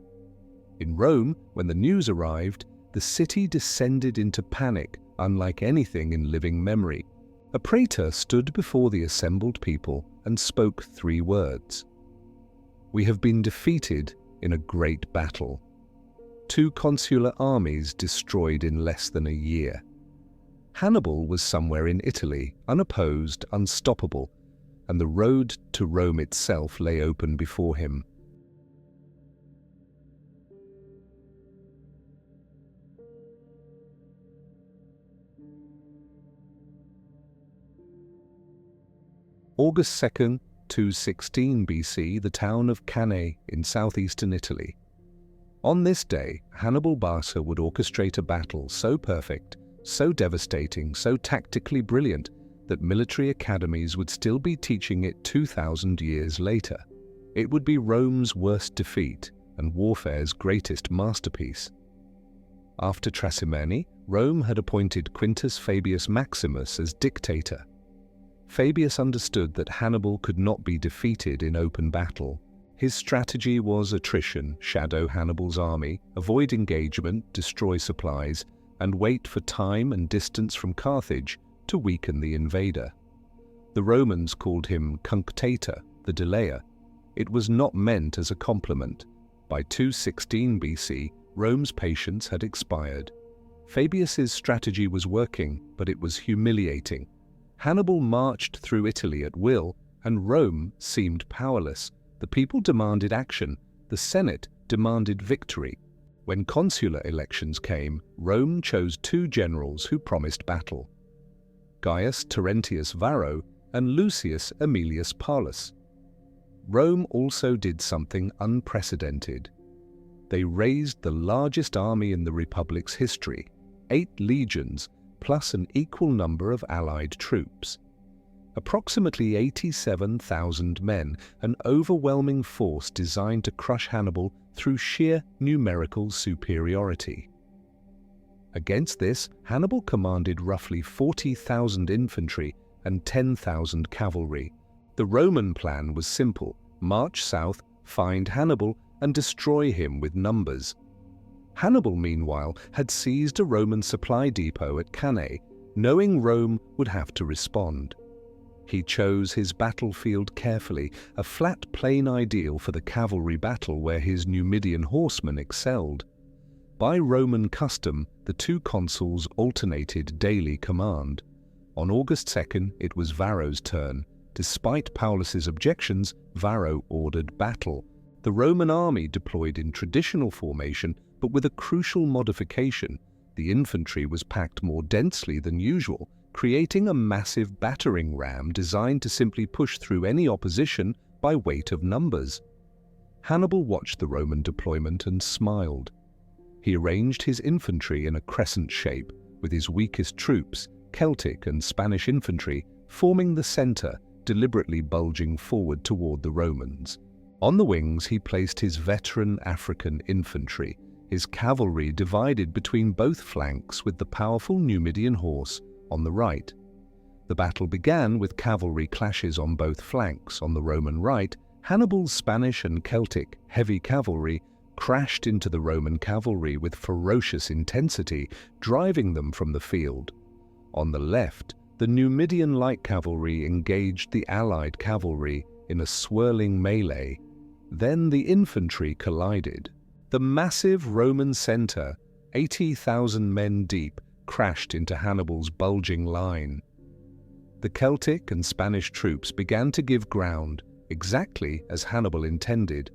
In Rome, when the news arrived, the city descended into panic, unlike anything in living memory. A praetor stood before the assembled people and spoke 3 words. "We have been defeated in a great battle. 2 consular armies destroyed in less than a year." Hannibal was somewhere in Italy, unopposed, unstoppable, and the road to Rome itself lay open before him. August 2nd, 216 BC, the town of Cannae in southeastern Italy. On this day, Hannibal Barca would orchestrate a battle so perfect, so devastating, so tactically brilliant, that military academies would still be teaching it 2,000 years later. It would be Rome's worst defeat and warfare's greatest masterpiece. After Trasimene, Rome had appointed Quintus Fabius Maximus as dictator. Fabius understood that Hannibal could not be defeated in open battle. His strategy was attrition, shadow Hannibal's army, avoid engagement, destroy supplies, and wait for time and distance from Carthage to weaken the invader. The Romans called him cunctator, the delayer. It was not meant as a compliment. By 216 BC, Rome's patience had expired. Fabius's strategy was working, but it was humiliating. Hannibal marched through Italy at will, and Rome seemed powerless. The people demanded action. The Senate demanded victory. When consular elections came, Rome chose 2 generals who promised battle: Gaius Terentius Varro and Lucius Aemilius Paulus. Rome also did something unprecedented. They raised the largest army in the Republic's history, 8 legions, plus an equal number of allied troops. approximately 87,000 men, an overwhelming force designed to crush Hannibal through sheer numerical superiority. Against this, Hannibal commanded roughly 40,000 infantry and 10,000 cavalry. The Roman plan was simple: march south, find Hannibal, and destroy him with numbers. Hannibal, meanwhile, had seized a Roman supply depot at Cannae, knowing Rome would have to respond. He chose his battlefield carefully, a flat plain ideal for the cavalry battle where his Numidian horsemen excelled. By Roman custom, the two consuls alternated daily command. On August 2nd, it was Varro's turn. Despite Paulus's objections, Varro ordered battle. The Roman army deployed in traditional formation, but with a crucial modification. The infantry was packed more densely than usual, creating a massive battering ram designed to simply push through any opposition by weight of numbers. Hannibal watched the Roman deployment and smiled. He arranged his infantry in a crescent shape, with his weakest troops, Celtic and Spanish infantry, forming the center, deliberately bulging forward toward the Romans. On the wings, he placed his veteran African infantry, his cavalry divided between both flanks with the powerful Numidian horse on the right. The battle began with cavalry clashes on both flanks. On the Roman right, Hannibal's Spanish and Celtic heavy cavalry crashed into the Roman cavalry with ferocious intensity, driving them from the field. On the left, the Numidian light cavalry engaged the allied cavalry in a swirling melee. Then the infantry collided. The massive Roman center, 80,000 men deep, crashed into Hannibal's bulging line. The Celtic and Spanish troops began to give ground, exactly as Hannibal intended.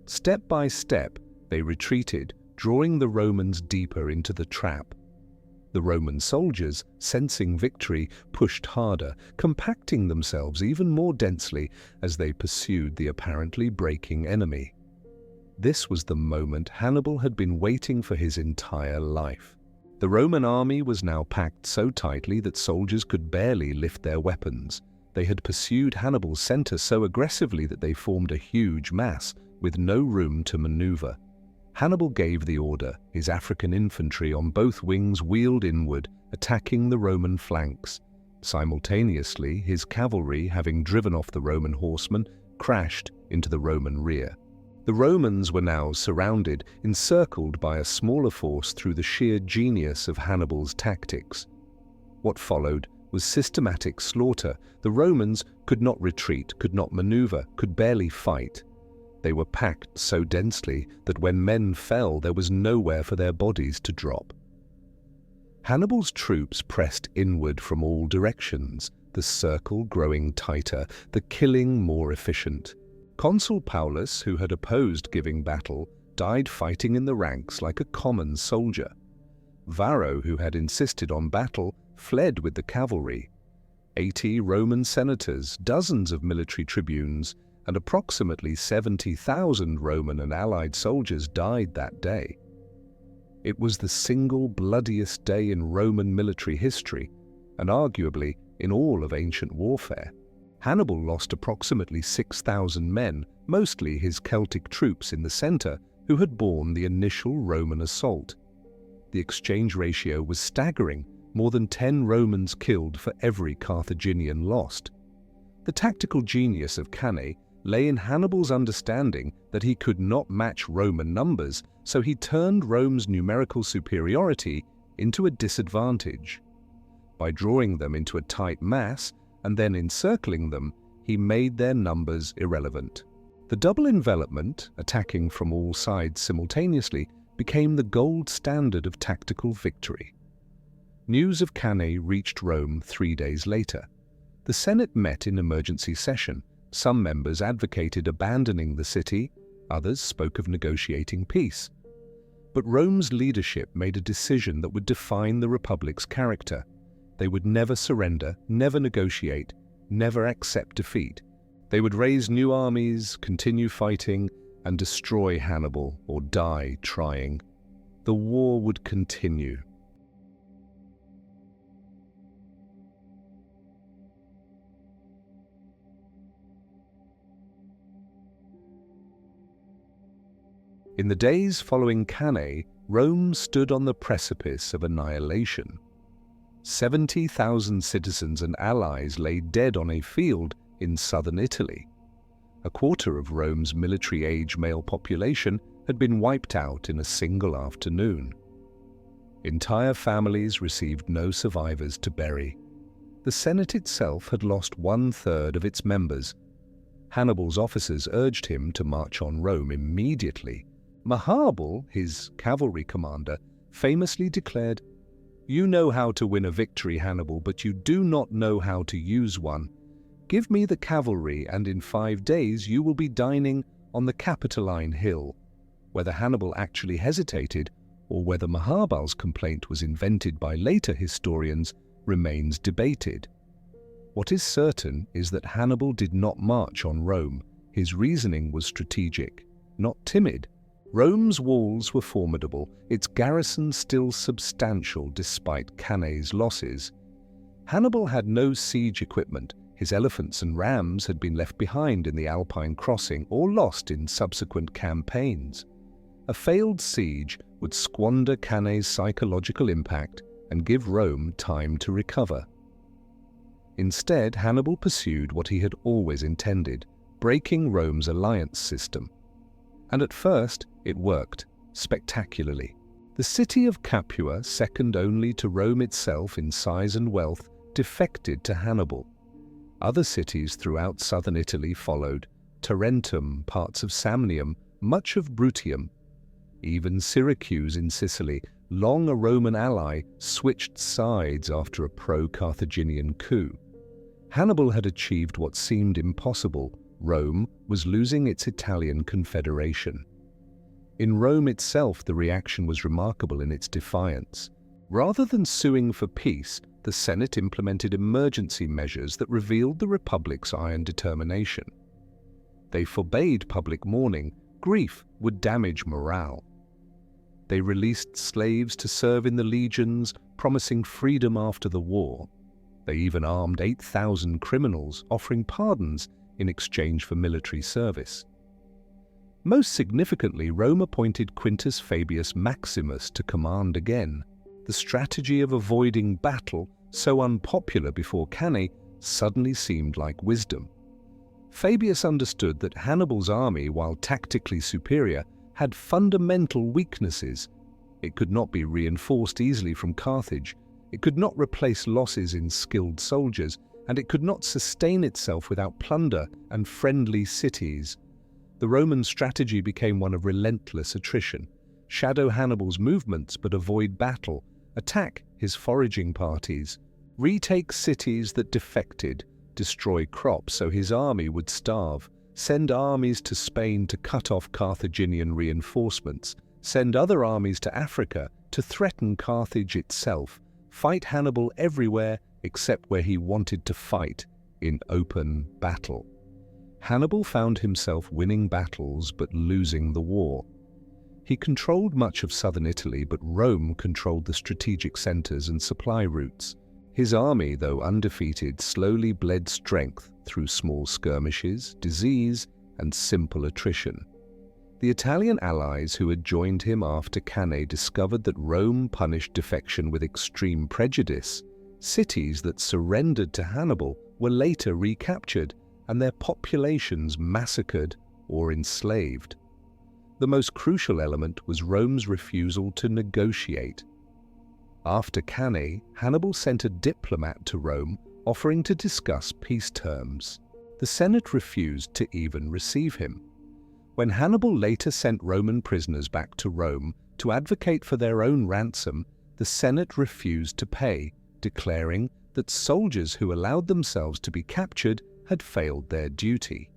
Step by step, they retreated, drawing the Romans deeper into the trap. The Roman soldiers, sensing victory, pushed harder, compacting themselves even more densely as they pursued the apparently breaking enemy. This was the moment Hannibal had been waiting for his entire life. The Roman army was now packed so tightly that soldiers could barely lift their weapons. They had pursued Hannibal's center so aggressively that they formed a huge mass, with no room to maneuver. Hannibal gave the order. His African infantry on both wings wheeled inward, attacking the Roman flanks. Simultaneously, his cavalry, having driven off the Roman horsemen, crashed into the Roman rear. The Romans were now surrounded, encircled by a smaller force through the sheer genius of Hannibal's tactics. What followed was systematic slaughter. The Romans could not retreat, could not maneuver, could barely fight. They were packed so densely that when men fell, there was nowhere for their bodies to drop. Hannibal's troops pressed inward from all directions, the circle growing tighter, the killing more efficient. Consul Paulus, who had opposed giving battle, died fighting in the ranks like a common soldier. Varro, who had insisted on battle, fled with the cavalry. 80 Roman senators, dozens of military tribunes, and approximately 70,000 Roman and allied soldiers died that day. It was the single bloodiest day in Roman military history, and arguably in all of ancient warfare. Hannibal lost approximately 6,000 men, mostly his Celtic troops in the center, who had borne the initial Roman assault. The exchange ratio was staggering, more than 10 Romans killed for every Carthaginian lost. The tactical genius of Cannae lay in Hannibal's understanding that he could not match Roman numbers, so he turned Rome's numerical superiority into a disadvantage. By drawing them into a tight mass and then encircling them, he made their numbers irrelevant. The double envelopment, attacking from all sides simultaneously, became the gold standard of tactical victory. News of Cannae reached Rome 3 days later. The Senate met in emergency session. Some members advocated abandoning the city, others spoke of negotiating peace. But Rome's leadership made a decision that would define the Republic's character. They would never surrender, never negotiate, never accept defeat. They would raise new armies, continue fighting, and destroy Hannibal or die trying. The war would continue. In the days following Cannae, Rome stood on the precipice of annihilation. 70,000 citizens and allies lay dead on a field in southern Italy. A quarter of Rome's military-age male population had been wiped out in a single afternoon. Entire families received no survivors to bury. The Senate itself had lost 1/3 of its members. Hannibal's officers urged him to march on Rome immediately. Hannibal, his cavalry commander, famously declared, "You know how to win a victory, Hannibal, but you do not know how to use one. Give me the cavalry, and in 5 days you will be dining on the Capitoline Hill." Whether Hannibal actually hesitated, or whether Hannibal's complaint was invented by later historians, remains debated. What is certain is that Hannibal did not march on Rome. His reasoning was strategic, not timid. Rome's walls were formidable, its garrison still substantial despite Cannae's losses. Hannibal had no siege equipment. His elephants and rams had been left behind in the Alpine crossing or lost in subsequent campaigns. A failed siege would squander Cannae's psychological impact and give Rome time to recover. Instead, Hannibal pursued what he had always intended, breaking Rome's alliance system. And at first, it worked spectacularly. The city of Capua, second only to Rome itself in size and wealth, defected to Hannibal. Other cities throughout southern Italy followed: Tarentum, parts of Samnium, much of Bruttium. Even Syracuse in Sicily, long a Roman ally, switched sides after a pro-Carthaginian coup. Hannibal had achieved what seemed impossible. Rome was losing its Italian confederation. In Rome itself, the reaction was remarkable in its defiance. Rather than suing for peace, the Senate implemented emergency measures that revealed the Republic's iron determination. They forbade public mourning. Grief would damage morale. They released slaves to serve in the legions, promising freedom after the war. They even armed 8,000 criminals, offering pardons in exchange for military service. Most significantly, Rome appointed Quintus Fabius Maximus to command again. The strategy of avoiding battle, so unpopular before Cannae, suddenly seemed like wisdom. Fabius understood that Hannibal's army, while tactically superior, had fundamental weaknesses. It could not be reinforced easily from Carthage, it could not replace losses in skilled soldiers, and it could not sustain itself without plunder and friendly cities. The Roman strategy became one of relentless attrition. Shadow Hannibal's movements but avoid battle, attack his foraging parties, retake cities that defected, destroy crops so his army would starve, send armies to Spain to cut off Carthaginian reinforcements, send other armies to Africa to threaten Carthage itself, fight Hannibal everywhere except where he wanted to fight, in open battle. Hannibal found himself winning battles but losing the war. He controlled much of southern Italy, but Rome controlled the strategic centers and supply routes. His army, though undefeated, slowly bled strength through small skirmishes, disease, and simple attrition. The Italian allies who had joined him after Cannae discovered that Rome punished defection with extreme prejudice. Cities that surrendered to Hannibal were later recaptured, and their populations massacred or enslaved. The most crucial element was Rome's refusal to negotiate. After Cannae, Hannibal sent a diplomat to Rome offering to discuss peace terms. The Senate refused to even receive him. When Hannibal later sent Roman prisoners back to Rome to advocate for their own ransom, the Senate refused to pay, declaring that soldiers who allowed themselves to be captured had failed their duty.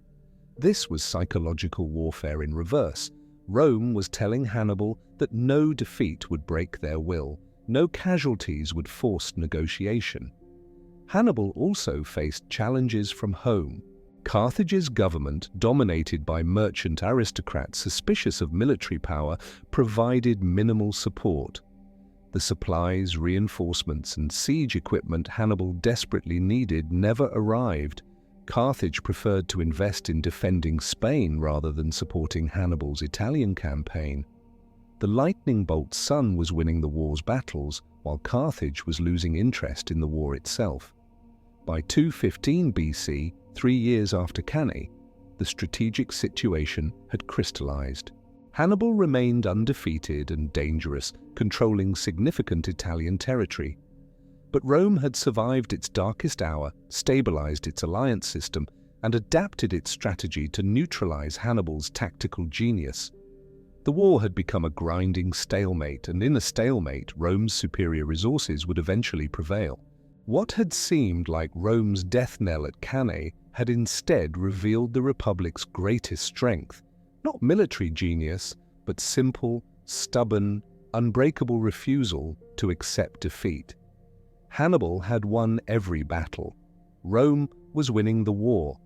This was psychological warfare in reverse. Rome was telling Hannibal that no defeat would break their will, no casualties would force negotiation. Hannibal also faced challenges from home. Carthage's government, dominated by merchant aristocrats suspicious of military power, provided minimal support. The supplies, reinforcements, and siege equipment Hannibal desperately needed never arrived. Carthage preferred to invest in defending Spain rather than supporting Hannibal's Italian campaign. The lightning bolt sun was winning the war's battles, while Carthage was losing interest in the war itself. By 215 BC, 3 years after Cannae, the strategic situation had crystallized. Hannibal remained undefeated and dangerous, controlling significant Italian territory. But Rome had survived its darkest hour, stabilized its alliance system, and adapted its strategy to neutralize Hannibal's tactical genius. The war had become a grinding stalemate, and in a stalemate, Rome's superior resources would eventually prevail. What had seemed like Rome's death knell at Cannae had instead revealed the Republic's greatest strength, not military genius, but simple, stubborn, unbreakable refusal to accept defeat. Hannibal had won every battle. Rome was winning the war.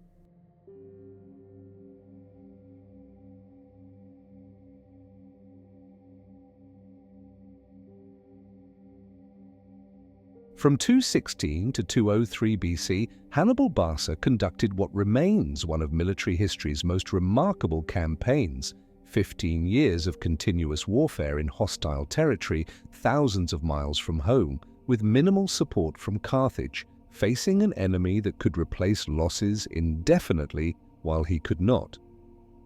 From 216 to 203 BC, Hannibal Barca conducted what remains one of military history's most remarkable campaigns, 15 years of continuous warfare in hostile territory thousands of miles from home, with minimal support from Carthage, facing an enemy that could replace losses indefinitely while he could not.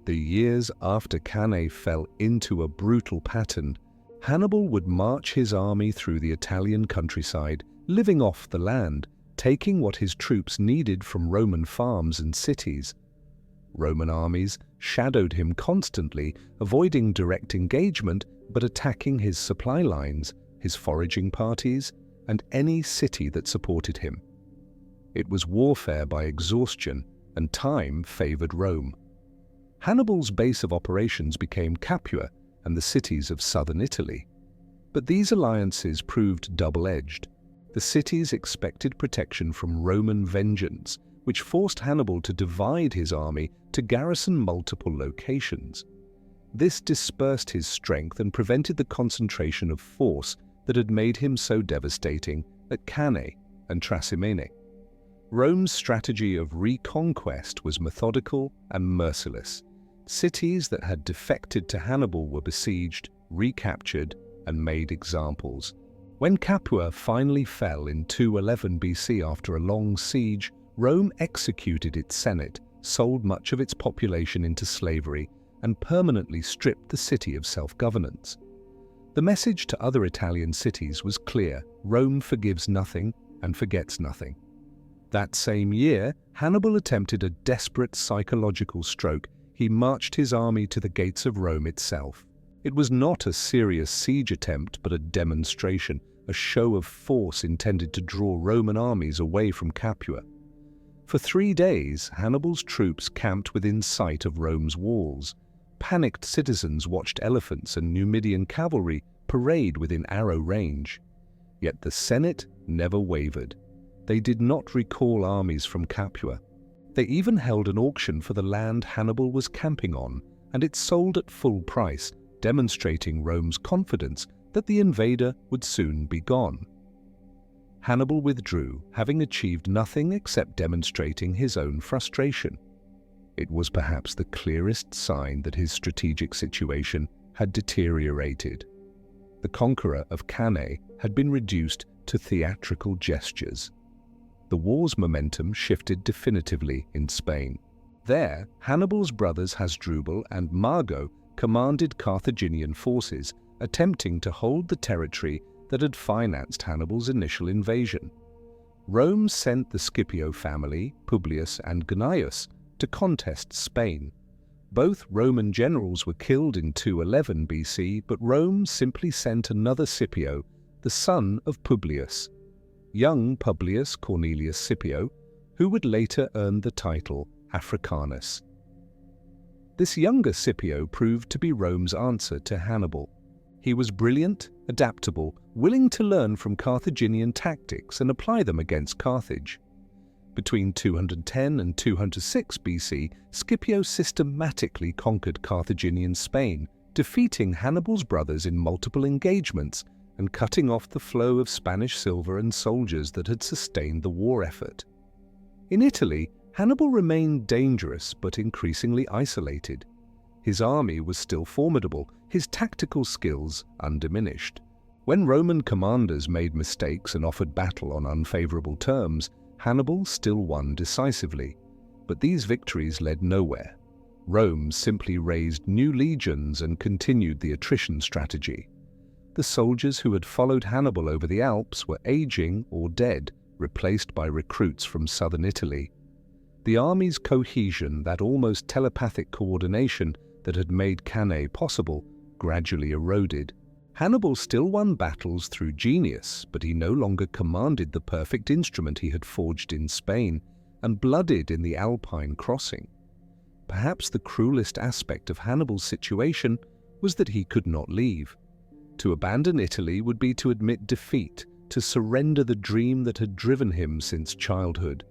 The years after Cannae fell into a brutal pattern, Hannibal would march his army through the Italian countryside, living off the land, taking what his troops needed from Roman farms and cities. Roman armies shadowed him constantly, avoiding direct engagement but attacking his supply lines, his foraging parties, and any city that supported him. It was warfare by exhaustion, and time favored Rome. Hannibal's base of operations became Capua and the cities of southern Italy. But these alliances proved double-edged. The cities expected protection from Roman vengeance, which forced Hannibal to divide his army to garrison multiple locations. This dispersed his strength and prevented the concentration of force that had made him so devastating at Cannae and Trasimene. Rome's strategy of reconquest was methodical and merciless. Cities that had defected to Hannibal were besieged, recaptured, and made examples. When Capua finally fell in 211 BC after a long siege, Rome executed its Senate, sold much of its population into slavery, and permanently stripped the city of self-governance. The message to other Italian cities was clear: Rome forgives nothing and forgets nothing. That same year, Hannibal attempted a desperate psychological stroke. He marched his army to the gates of Rome itself. It was not a serious siege attempt, but a demonstration, a show of force intended to draw Roman armies away from Capua. For 3 days, Hannibal's troops camped within sight of Rome's walls. Panicked citizens watched elephants and Numidian cavalry parade within arrow range. Yet the Senate never wavered. They did not recall armies from Capua. They even held an auction for the land Hannibal was camping on, and it sold at full price, demonstrating Rome's confidence that the invader would soon be gone. Hannibal withdrew, having achieved nothing except demonstrating his own frustration. It was perhaps the clearest sign that his strategic situation had deteriorated. The conqueror of Cannae had been reduced to theatrical gestures. The war's momentum shifted definitively in Spain. There, Hannibal's brothers Hasdrubal and Mago commanded Carthaginian forces, attempting to hold the territory that had financed Hannibal's initial invasion. Rome sent the Scipio family, Publius and Gnaeus, to contest Spain. Both Roman generals were killed in 211 BC, but Rome simply sent another Scipio, the son of Publius, young Publius Cornelius Scipio, who would later earn the title Africanus. This younger Scipio proved to be Rome's answer to Hannibal. He was brilliant, adaptable, willing to learn from Carthaginian tactics and apply them against Carthage. Between 210 and 206 BC, Scipio systematically conquered Carthaginian Spain, defeating Hannibal's brothers in multiple engagements and cutting off the flow of Spanish silver and soldiers that had sustained the war effort. In Italy, Hannibal remained dangerous but increasingly isolated. His army was still formidable, his tactical skills undiminished. When Roman commanders made mistakes and offered battle on unfavorable terms, Hannibal still won decisively. But these victories led nowhere. Rome simply raised new legions and continued the attrition strategy. The soldiers who had followed Hannibal over the Alps were aging or dead, replaced by recruits from southern Italy. The army's cohesion, that almost telepathic coordination that had made Cannae possible, gradually eroded. Hannibal still won battles through genius, but he no longer commanded the perfect instrument he had forged in Spain and blooded in the Alpine crossing. Perhaps the cruelest aspect of Hannibal's situation was that he could not leave. To abandon Italy would be to admit defeat, to surrender the dream that had driven him since childhood.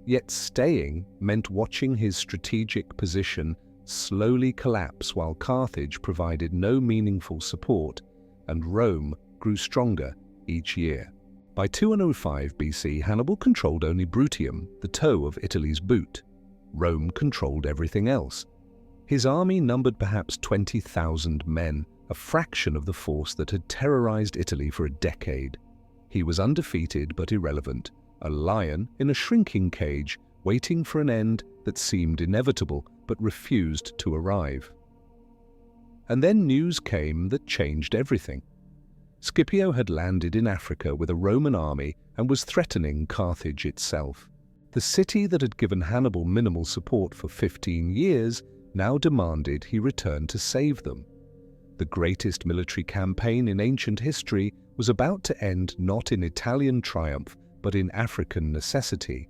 Yet staying meant watching his strategic position slowly collapse while Carthage provided no meaningful support, and Rome grew stronger each year. By 205 BC, Hannibal controlled only Bruttium, the toe of Italy's boot. Rome controlled everything else. His army numbered perhaps 20,000 men, a fraction of the force that had terrorized Italy for a decade. He was undefeated but irrelevant, a lion in a shrinking cage, waiting for an end that seemed inevitable but refused to arrive. And then news came that changed everything. Scipio had landed in Africa with a Roman army and was threatening Carthage itself. The city that had given Hannibal minimal support for 15 years now demanded he return to save them. The greatest military campaign in ancient history was about to end not in Italian triumph, but in African necessity.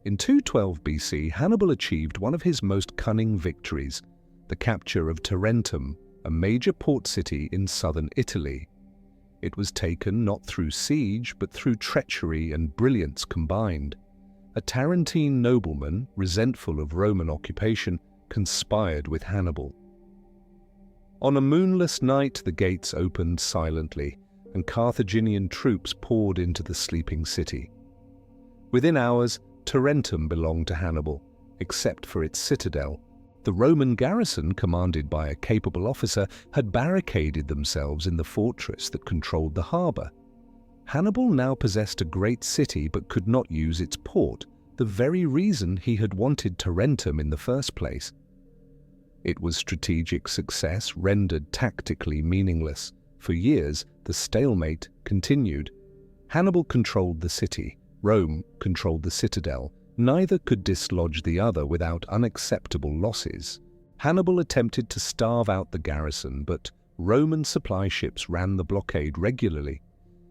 In 212 BC, Hannibal achieved one of his most cunning victories, the capture of Tarentum, a major port city in southern Italy. It was taken not through siege, but through treachery and brilliance combined. A Tarentine nobleman, resentful of Roman occupation, conspired with Hannibal. On a moonless night, the gates opened silently, and Carthaginian troops poured into the sleeping city. Within hours, Tarentum belonged to Hannibal, except for its citadel. The Roman garrison, commanded by a capable officer, had barricaded themselves in the fortress that controlled the harbor. Hannibal now possessed a great city but could not use its port, the very reason he had wanted Tarentum in the first place. It was strategic success rendered tactically meaningless. For years, the stalemate continued. Hannibal controlled the city. Rome controlled the citadel. Neither could dislodge the other without unacceptable losses. Hannibal attempted to starve out the garrison, but Roman supply ships ran the blockade regularly.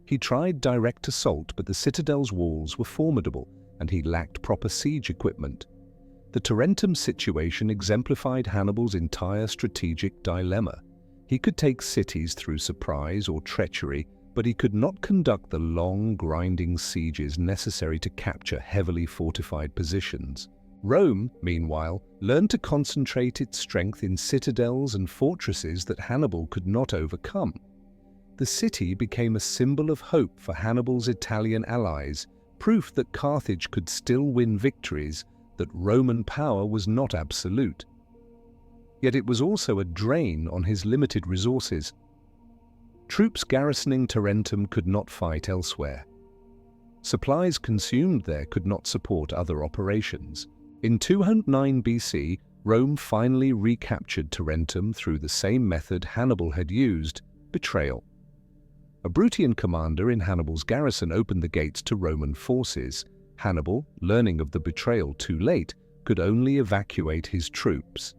He tried direct assault, but the citadel's walls were formidable, and he lacked proper siege equipment. The Tarentum situation exemplified Hannibal's entire strategic dilemma. He could take cities through surprise or treachery, but he could not conduct the long, grinding sieges necessary to capture heavily fortified positions. Rome, meanwhile, learned to concentrate its strength in citadels and fortresses that Hannibal could not overcome. The city became a symbol of hope for Hannibal's Italian allies, proof that Carthage could still win victories, that Roman power was not absolute. Yet it was also a drain on his limited resources. Troops garrisoning Tarentum could not fight elsewhere. Supplies consumed there could not support other operations. In 209 BC, Rome finally recaptured Tarentum through the same method Hannibal had used: betrayal. A Bruttian commander in Hannibal's garrison opened the gates to Roman forces. Hannibal, learning of the betrayal too late, could only evacuate his troops.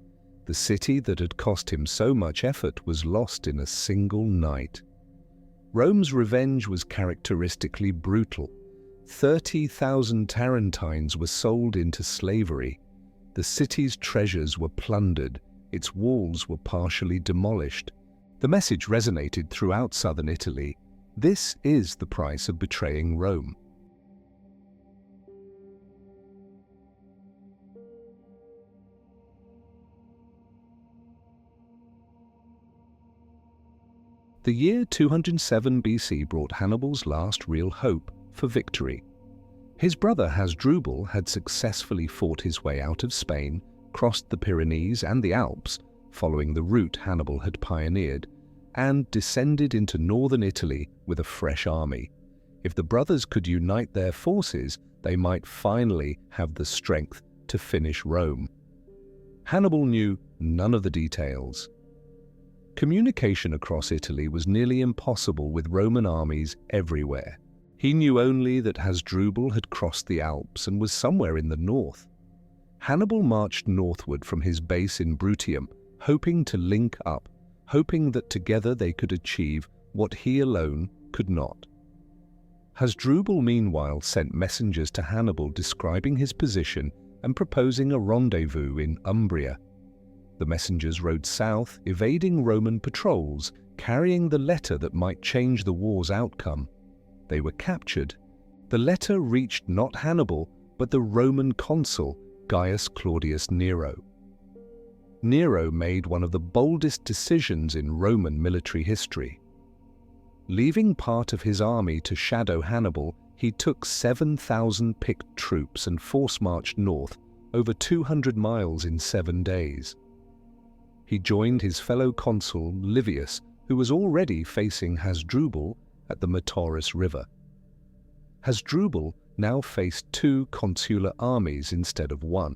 The city that had cost him so much effort was lost in a single night. Rome's revenge was characteristically brutal. 30,000 Tarentines were sold into slavery. The city's treasures were plundered. Its walls were partially demolished. The message resonated throughout southern Italy. This is the price of betraying Rome. The year 207 BC brought Hannibal's last real hope for victory. His brother Hasdrubal had successfully fought his way out of Spain, crossed the Pyrenees and the Alps, following the route Hannibal had pioneered, and descended into northern Italy with a fresh army. If the brothers could unite their forces, they might finally have the strength to finish Rome. Hannibal knew none of the details. Communication across Italy was nearly impossible with Roman armies everywhere. He knew only that Hasdrubal had crossed the Alps and was somewhere in the north. Hannibal marched northward from his base in Bruttium, hoping to link up, hoping that together they could achieve what he alone could not. Hasdrubal meanwhile sent messengers to Hannibal describing his position and proposing a rendezvous in Umbria. The messengers rode south, evading Roman patrols, carrying the letter that might change the war's outcome. They were captured. The letter reached not Hannibal, but the Roman consul, Gaius Claudius Nero. Nero made one of the boldest decisions in Roman military history. Leaving part of his army to shadow Hannibal, he took 7,000 picked troops and force-marched north over 200 miles in 7 days. He joined his fellow consul Livius, who was already facing Hasdrubal at the Metaurus River. Hasdrubal now faced 2 consular armies instead of 1.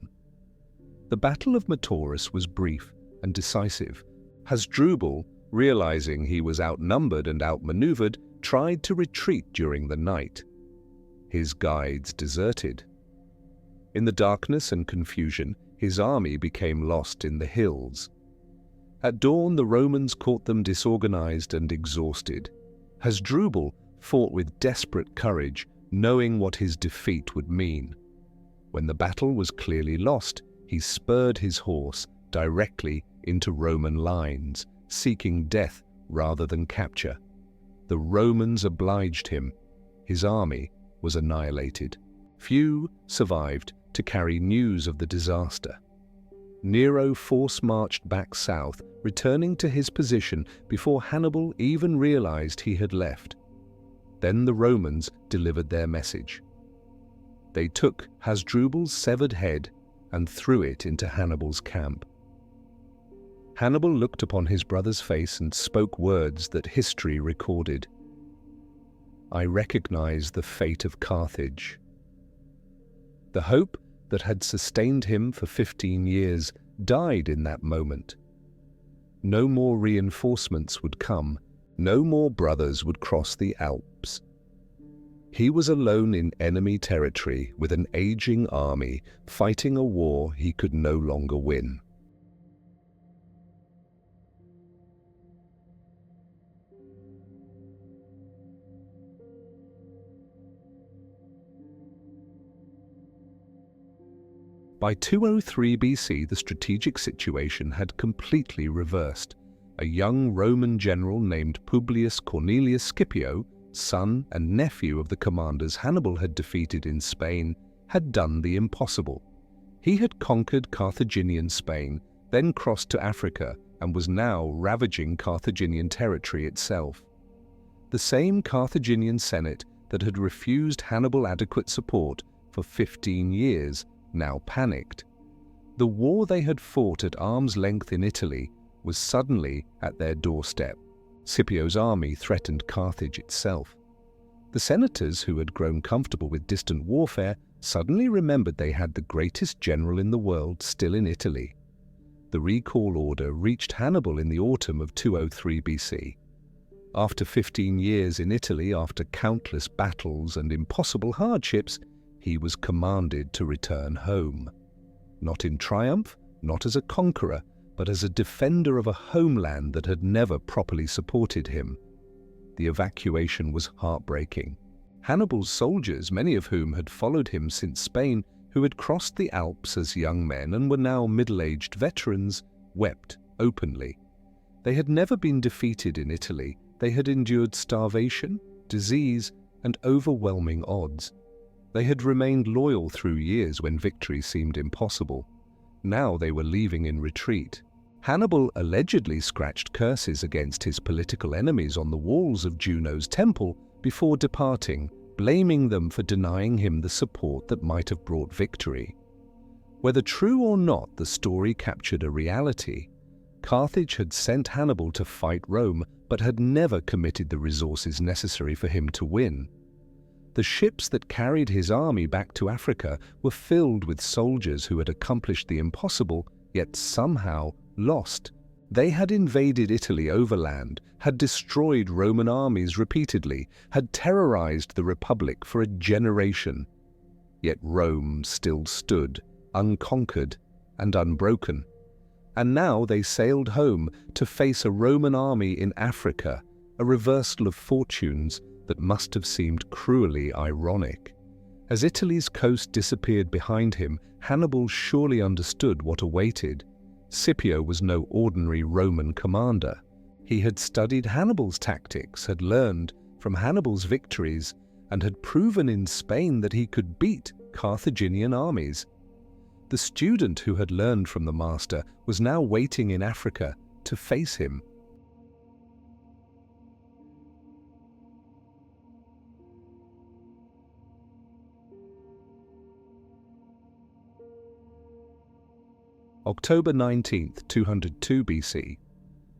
The Battle of Metaurus was brief and decisive. Hasdrubal, realizing he was outnumbered and outmaneuvered, tried to retreat during the night. His guides deserted. In the darkness and confusion, his army became lost in the hills. At dawn, the Romans caught them disorganized and exhausted. Hasdrubal fought with desperate courage, knowing what his defeat would mean. When the battle was clearly lost, he spurred his horse directly into Roman lines, seeking death rather than capture. The Romans obliged him. His army was annihilated. Few survived to carry news of the disaster. Nero force-marched back south, returning to his position before Hannibal even realized he had left. Then the Romans delivered their message. They took Hasdrubal's severed head and threw it into Hannibal's camp. Hannibal looked upon his brother's face and spoke words that history recorded. "I recognize the fate of Carthage." The hope that had sustained him for 15 years died in that moment. No more reinforcements would come, no more brothers would cross the Alps. He was alone in enemy territory with an aging army, fighting a war he could no longer win. By 203 BC, the strategic situation had completely reversed. A young Roman general named Publius Cornelius Scipio, son and nephew of the commanders Hannibal had defeated in Spain, had done the impossible. He had conquered Carthaginian Spain, then crossed to Africa, and was now ravaging Carthaginian territory itself. The same Carthaginian Senate that had refused Hannibal adequate support for 15 years now panicked. The war they had fought at arm's length in Italy was suddenly at their doorstep. Scipio's army threatened Carthage itself. The senators, who had grown comfortable with distant warfare, suddenly remembered they had the greatest general in the world still in Italy. The recall order reached Hannibal in the autumn of 203 BC. After 15 years in Italy, after countless battles and impossible hardships, he was commanded to return home. Not in triumph, not as a conqueror, but as a defender of a homeland that had never properly supported him. The evacuation was heartbreaking. Hannibal's soldiers, many of whom had followed him since Spain, who had crossed the Alps as young men and were now middle-aged veterans, wept openly. They had never been defeated in Italy. They had endured starvation, disease, and overwhelming odds. They had remained loyal through years when victory seemed impossible. Now they were leaving in retreat. Hannibal allegedly scratched curses against his political enemies on the walls of Juno's temple before departing, blaming them for denying him the support that might have brought victory. Whether true or not, the story captured a reality. Carthage had sent Hannibal to fight Rome, but had never committed the resources necessary for him to win. The ships that carried his army back to Africa were filled with soldiers who had accomplished the impossible, yet somehow lost. They had invaded Italy overland, had destroyed Roman armies repeatedly, had terrorized the Republic for a generation. Yet Rome still stood, unconquered and unbroken. And now they sailed home to face a Roman army in Africa, a reversal of fortunes that must have seemed cruelly ironic. As Italy's coast disappeared behind him, Hannibal surely understood what awaited. Scipio was no ordinary Roman commander. He had studied Hannibal's tactics, had learned from Hannibal's victories, and had proven in Spain that he could beat Carthaginian armies. The student who had learned from the master was now waiting in Africa to face him. October 19th, 202 BC.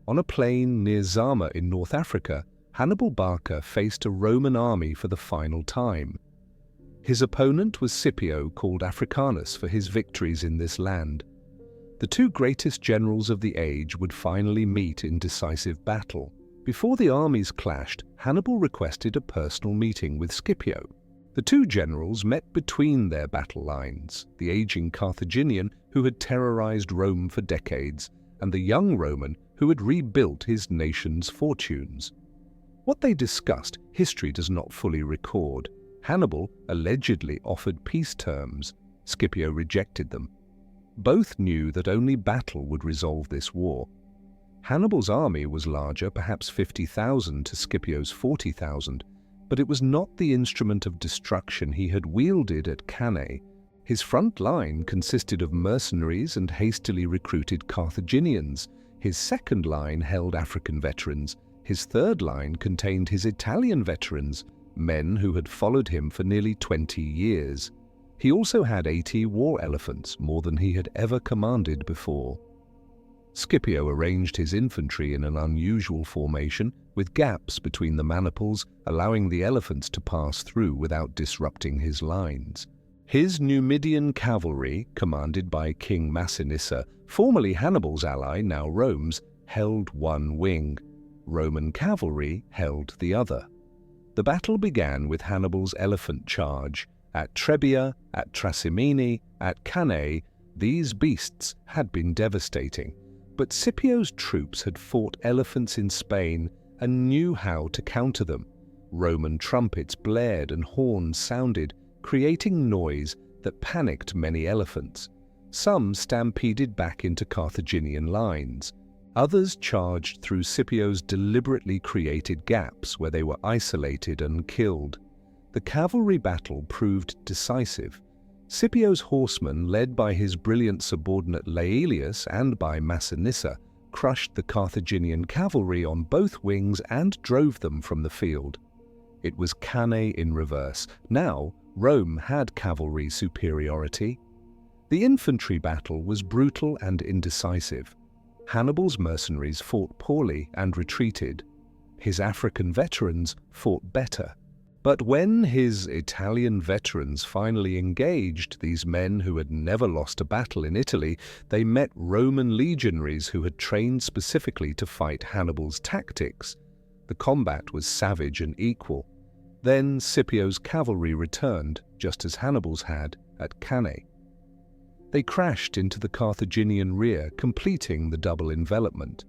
On a plain near Zama in North Africa, Hannibal Barca faced a Roman army for the final time. His opponent was Scipio, called Africanus for his victories in this land. The two greatest generals of the age would finally meet in decisive battle. Before the armies clashed, Hannibal requested a personal meeting with Scipio. The two generals met between their battle lines, the aging Carthaginian who had terrorized Rome for decades, and the young Roman who had rebuilt his nation's fortunes. What they discussed, history does not fully record. Hannibal allegedly offered peace terms. Scipio rejected them. Both knew that only battle would resolve this war. Hannibal's army was larger, perhaps 50,000 to Scipio's 40,000, but it was not the instrument of destruction he had wielded at Cannae. His front line consisted of mercenaries and hastily recruited Carthaginians. His second line held African veterans. His third line contained his Italian veterans, men who had followed him for nearly 20 years. He also had 80 war elephants, more than he had ever commanded before. Scipio arranged his infantry in an unusual formation, with gaps between the maniples, allowing the elephants to pass through without disrupting his lines. His Numidian cavalry, commanded by King Massinissa, formerly Hannibal's ally, now Rome's, held one wing. Roman cavalry held the other. The battle began with Hannibal's elephant charge. At Trebia, at Trasimene, at Cannae, these beasts had been devastating. But Scipio's troops had fought elephants in Spain and knew how to counter them. Roman trumpets blared and horns sounded, creating noise that panicked many elephants. Some stampeded back into Carthaginian lines. Others charged through Scipio's deliberately created gaps where they were isolated and killed. The cavalry battle proved decisive. Scipio's horsemen, led by his brilliant subordinate Laelius and by Massinissa, crushed the Carthaginian cavalry on both wings and drove them from the field. It was Cannae in reverse. Now, Rome had cavalry superiority. The infantry battle was brutal and indecisive. Hannibal's mercenaries fought poorly and retreated. His African veterans fought better. But when his Italian veterans finally engaged, these men who had never lost a battle in Italy, they met Roman legionaries who had trained specifically to fight Hannibal's tactics. The combat was savage and equal. Then Scipio's cavalry returned, just as Hannibal's had at Cannae. They crashed into the Carthaginian rear, completing the double envelopment.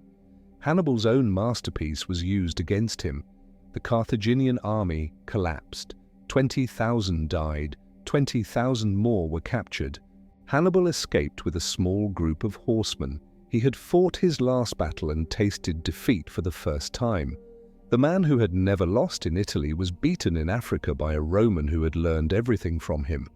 Hannibal's own masterpiece was used against him. The Carthaginian army collapsed. 20,000 died, 20,000 more were captured. Hannibal escaped with a small group of horsemen. He had fought his last battle and tasted defeat for the first time. The man who had never lost in Italy was beaten in Africa by a Roman who had learned everything from him.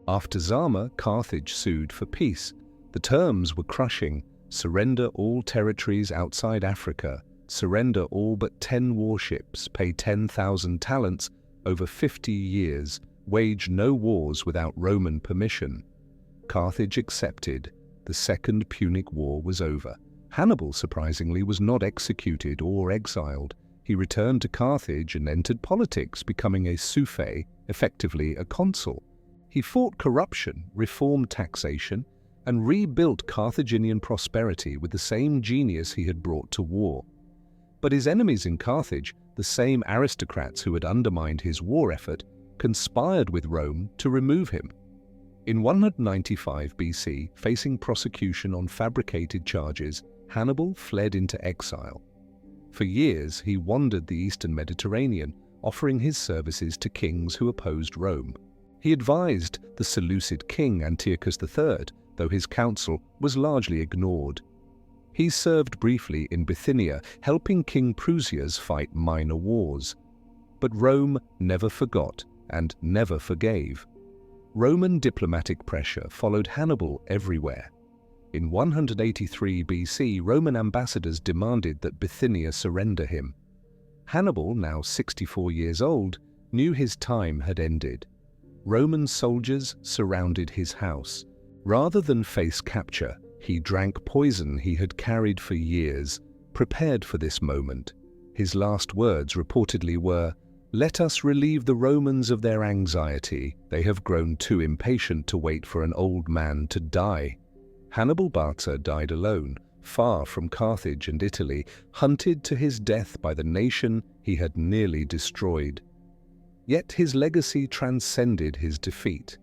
After Zama, Carthage sued for peace. The terms were crushing: surrender all territories outside Africa, surrender all but 10 warships, pay 10,000 talents over 50 years, wage no wars without Roman permission. Carthage accepted. The Second Punic War was over. Hannibal, surprisingly, was not executed or exiled. He returned to Carthage and entered politics, becoming a suffet, effectively a consul. He fought corruption, reformed taxation, and rebuilt Carthaginian prosperity with the same genius he had brought to war. But his enemies in Carthage, the same aristocrats who had undermined his war effort, conspired with Rome to remove him. In 195 BC, facing prosecution on fabricated charges, Hannibal fled into exile. For years, he wandered the eastern Mediterranean, offering his services to kings who opposed Rome. He advised the Seleucid king Antiochus III, though his counsel was largely ignored. He served briefly in Bithynia, helping King Prusias fight minor wars. But Rome never forgot and never forgave. Roman diplomatic pressure followed Hannibal everywhere. In 183 BC, Roman ambassadors demanded that Bithynia surrender him. Hannibal, now 64 years old, knew his time had ended. Roman soldiers surrounded his house. Rather than face capture, he drank poison he had carried for years, prepared for this moment. His last words reportedly were, "Let us relieve the Romans of their anxiety. They have grown too impatient to wait for an old man to die." Hannibal Barca died alone, far from Carthage and Italy, hunted to his death by the nation he had nearly destroyed. Yet his legacy transcended his defeat.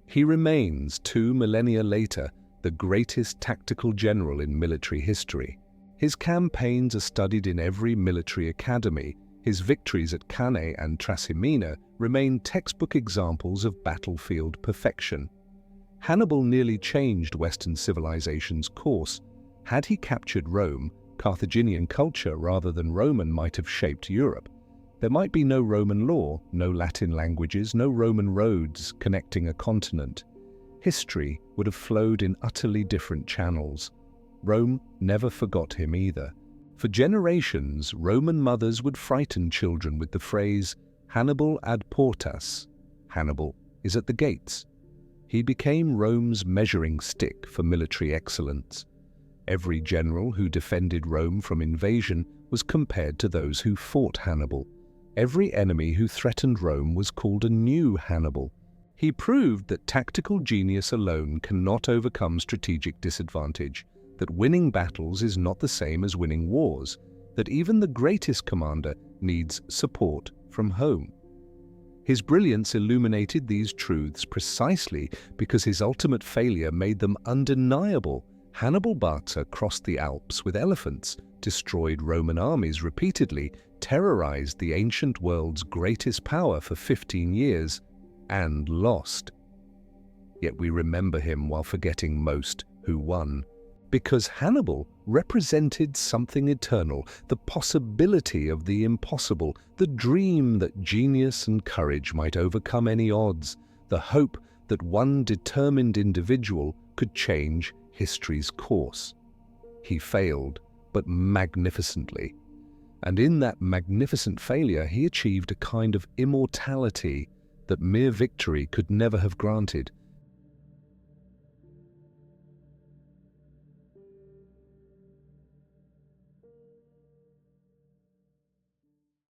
He remains, 2 millennia later, the greatest tactical general in military history. His campaigns are studied in every military academy. His victories at Cannae and Trasimene remain textbook examples of battlefield perfection. Hannibal nearly changed Western civilization's course. Had he captured Rome, Carthaginian culture rather than Roman might have shaped Europe. There might be no Roman law, no Latin languages, no Roman roads connecting a continent. History would have flowed in utterly different channels. Rome never forgot him either. For generations, Roman mothers would frighten children with the phrase, "Hannibal ad portas." Hannibal is at the gates. He became Rome's measuring stick for military excellence. Every general who defended Rome from invasion was compared to those who fought Hannibal. Every enemy who threatened Rome was called a new Hannibal. He proved that tactical genius alone cannot overcome strategic disadvantage, that winning battles is not the same as winning wars, that even the greatest commander needs support from home. His brilliance illuminated these truths precisely because his ultimate failure made them undeniable. Hannibal Barca crossed the Alps with elephants, destroyed Roman armies repeatedly, terrorized the ancient world's greatest power for 15 years, and lost. Yet we remember him while forgetting most who won. Because Hannibal represented something eternal, the possibility of the impossible, the dream that genius and courage might overcome any odds, the hope that one determined individual could change history's course. He failed, but magnificently. And in that magnificent failure, he achieved a kind of immortality that mere victory could never have granted.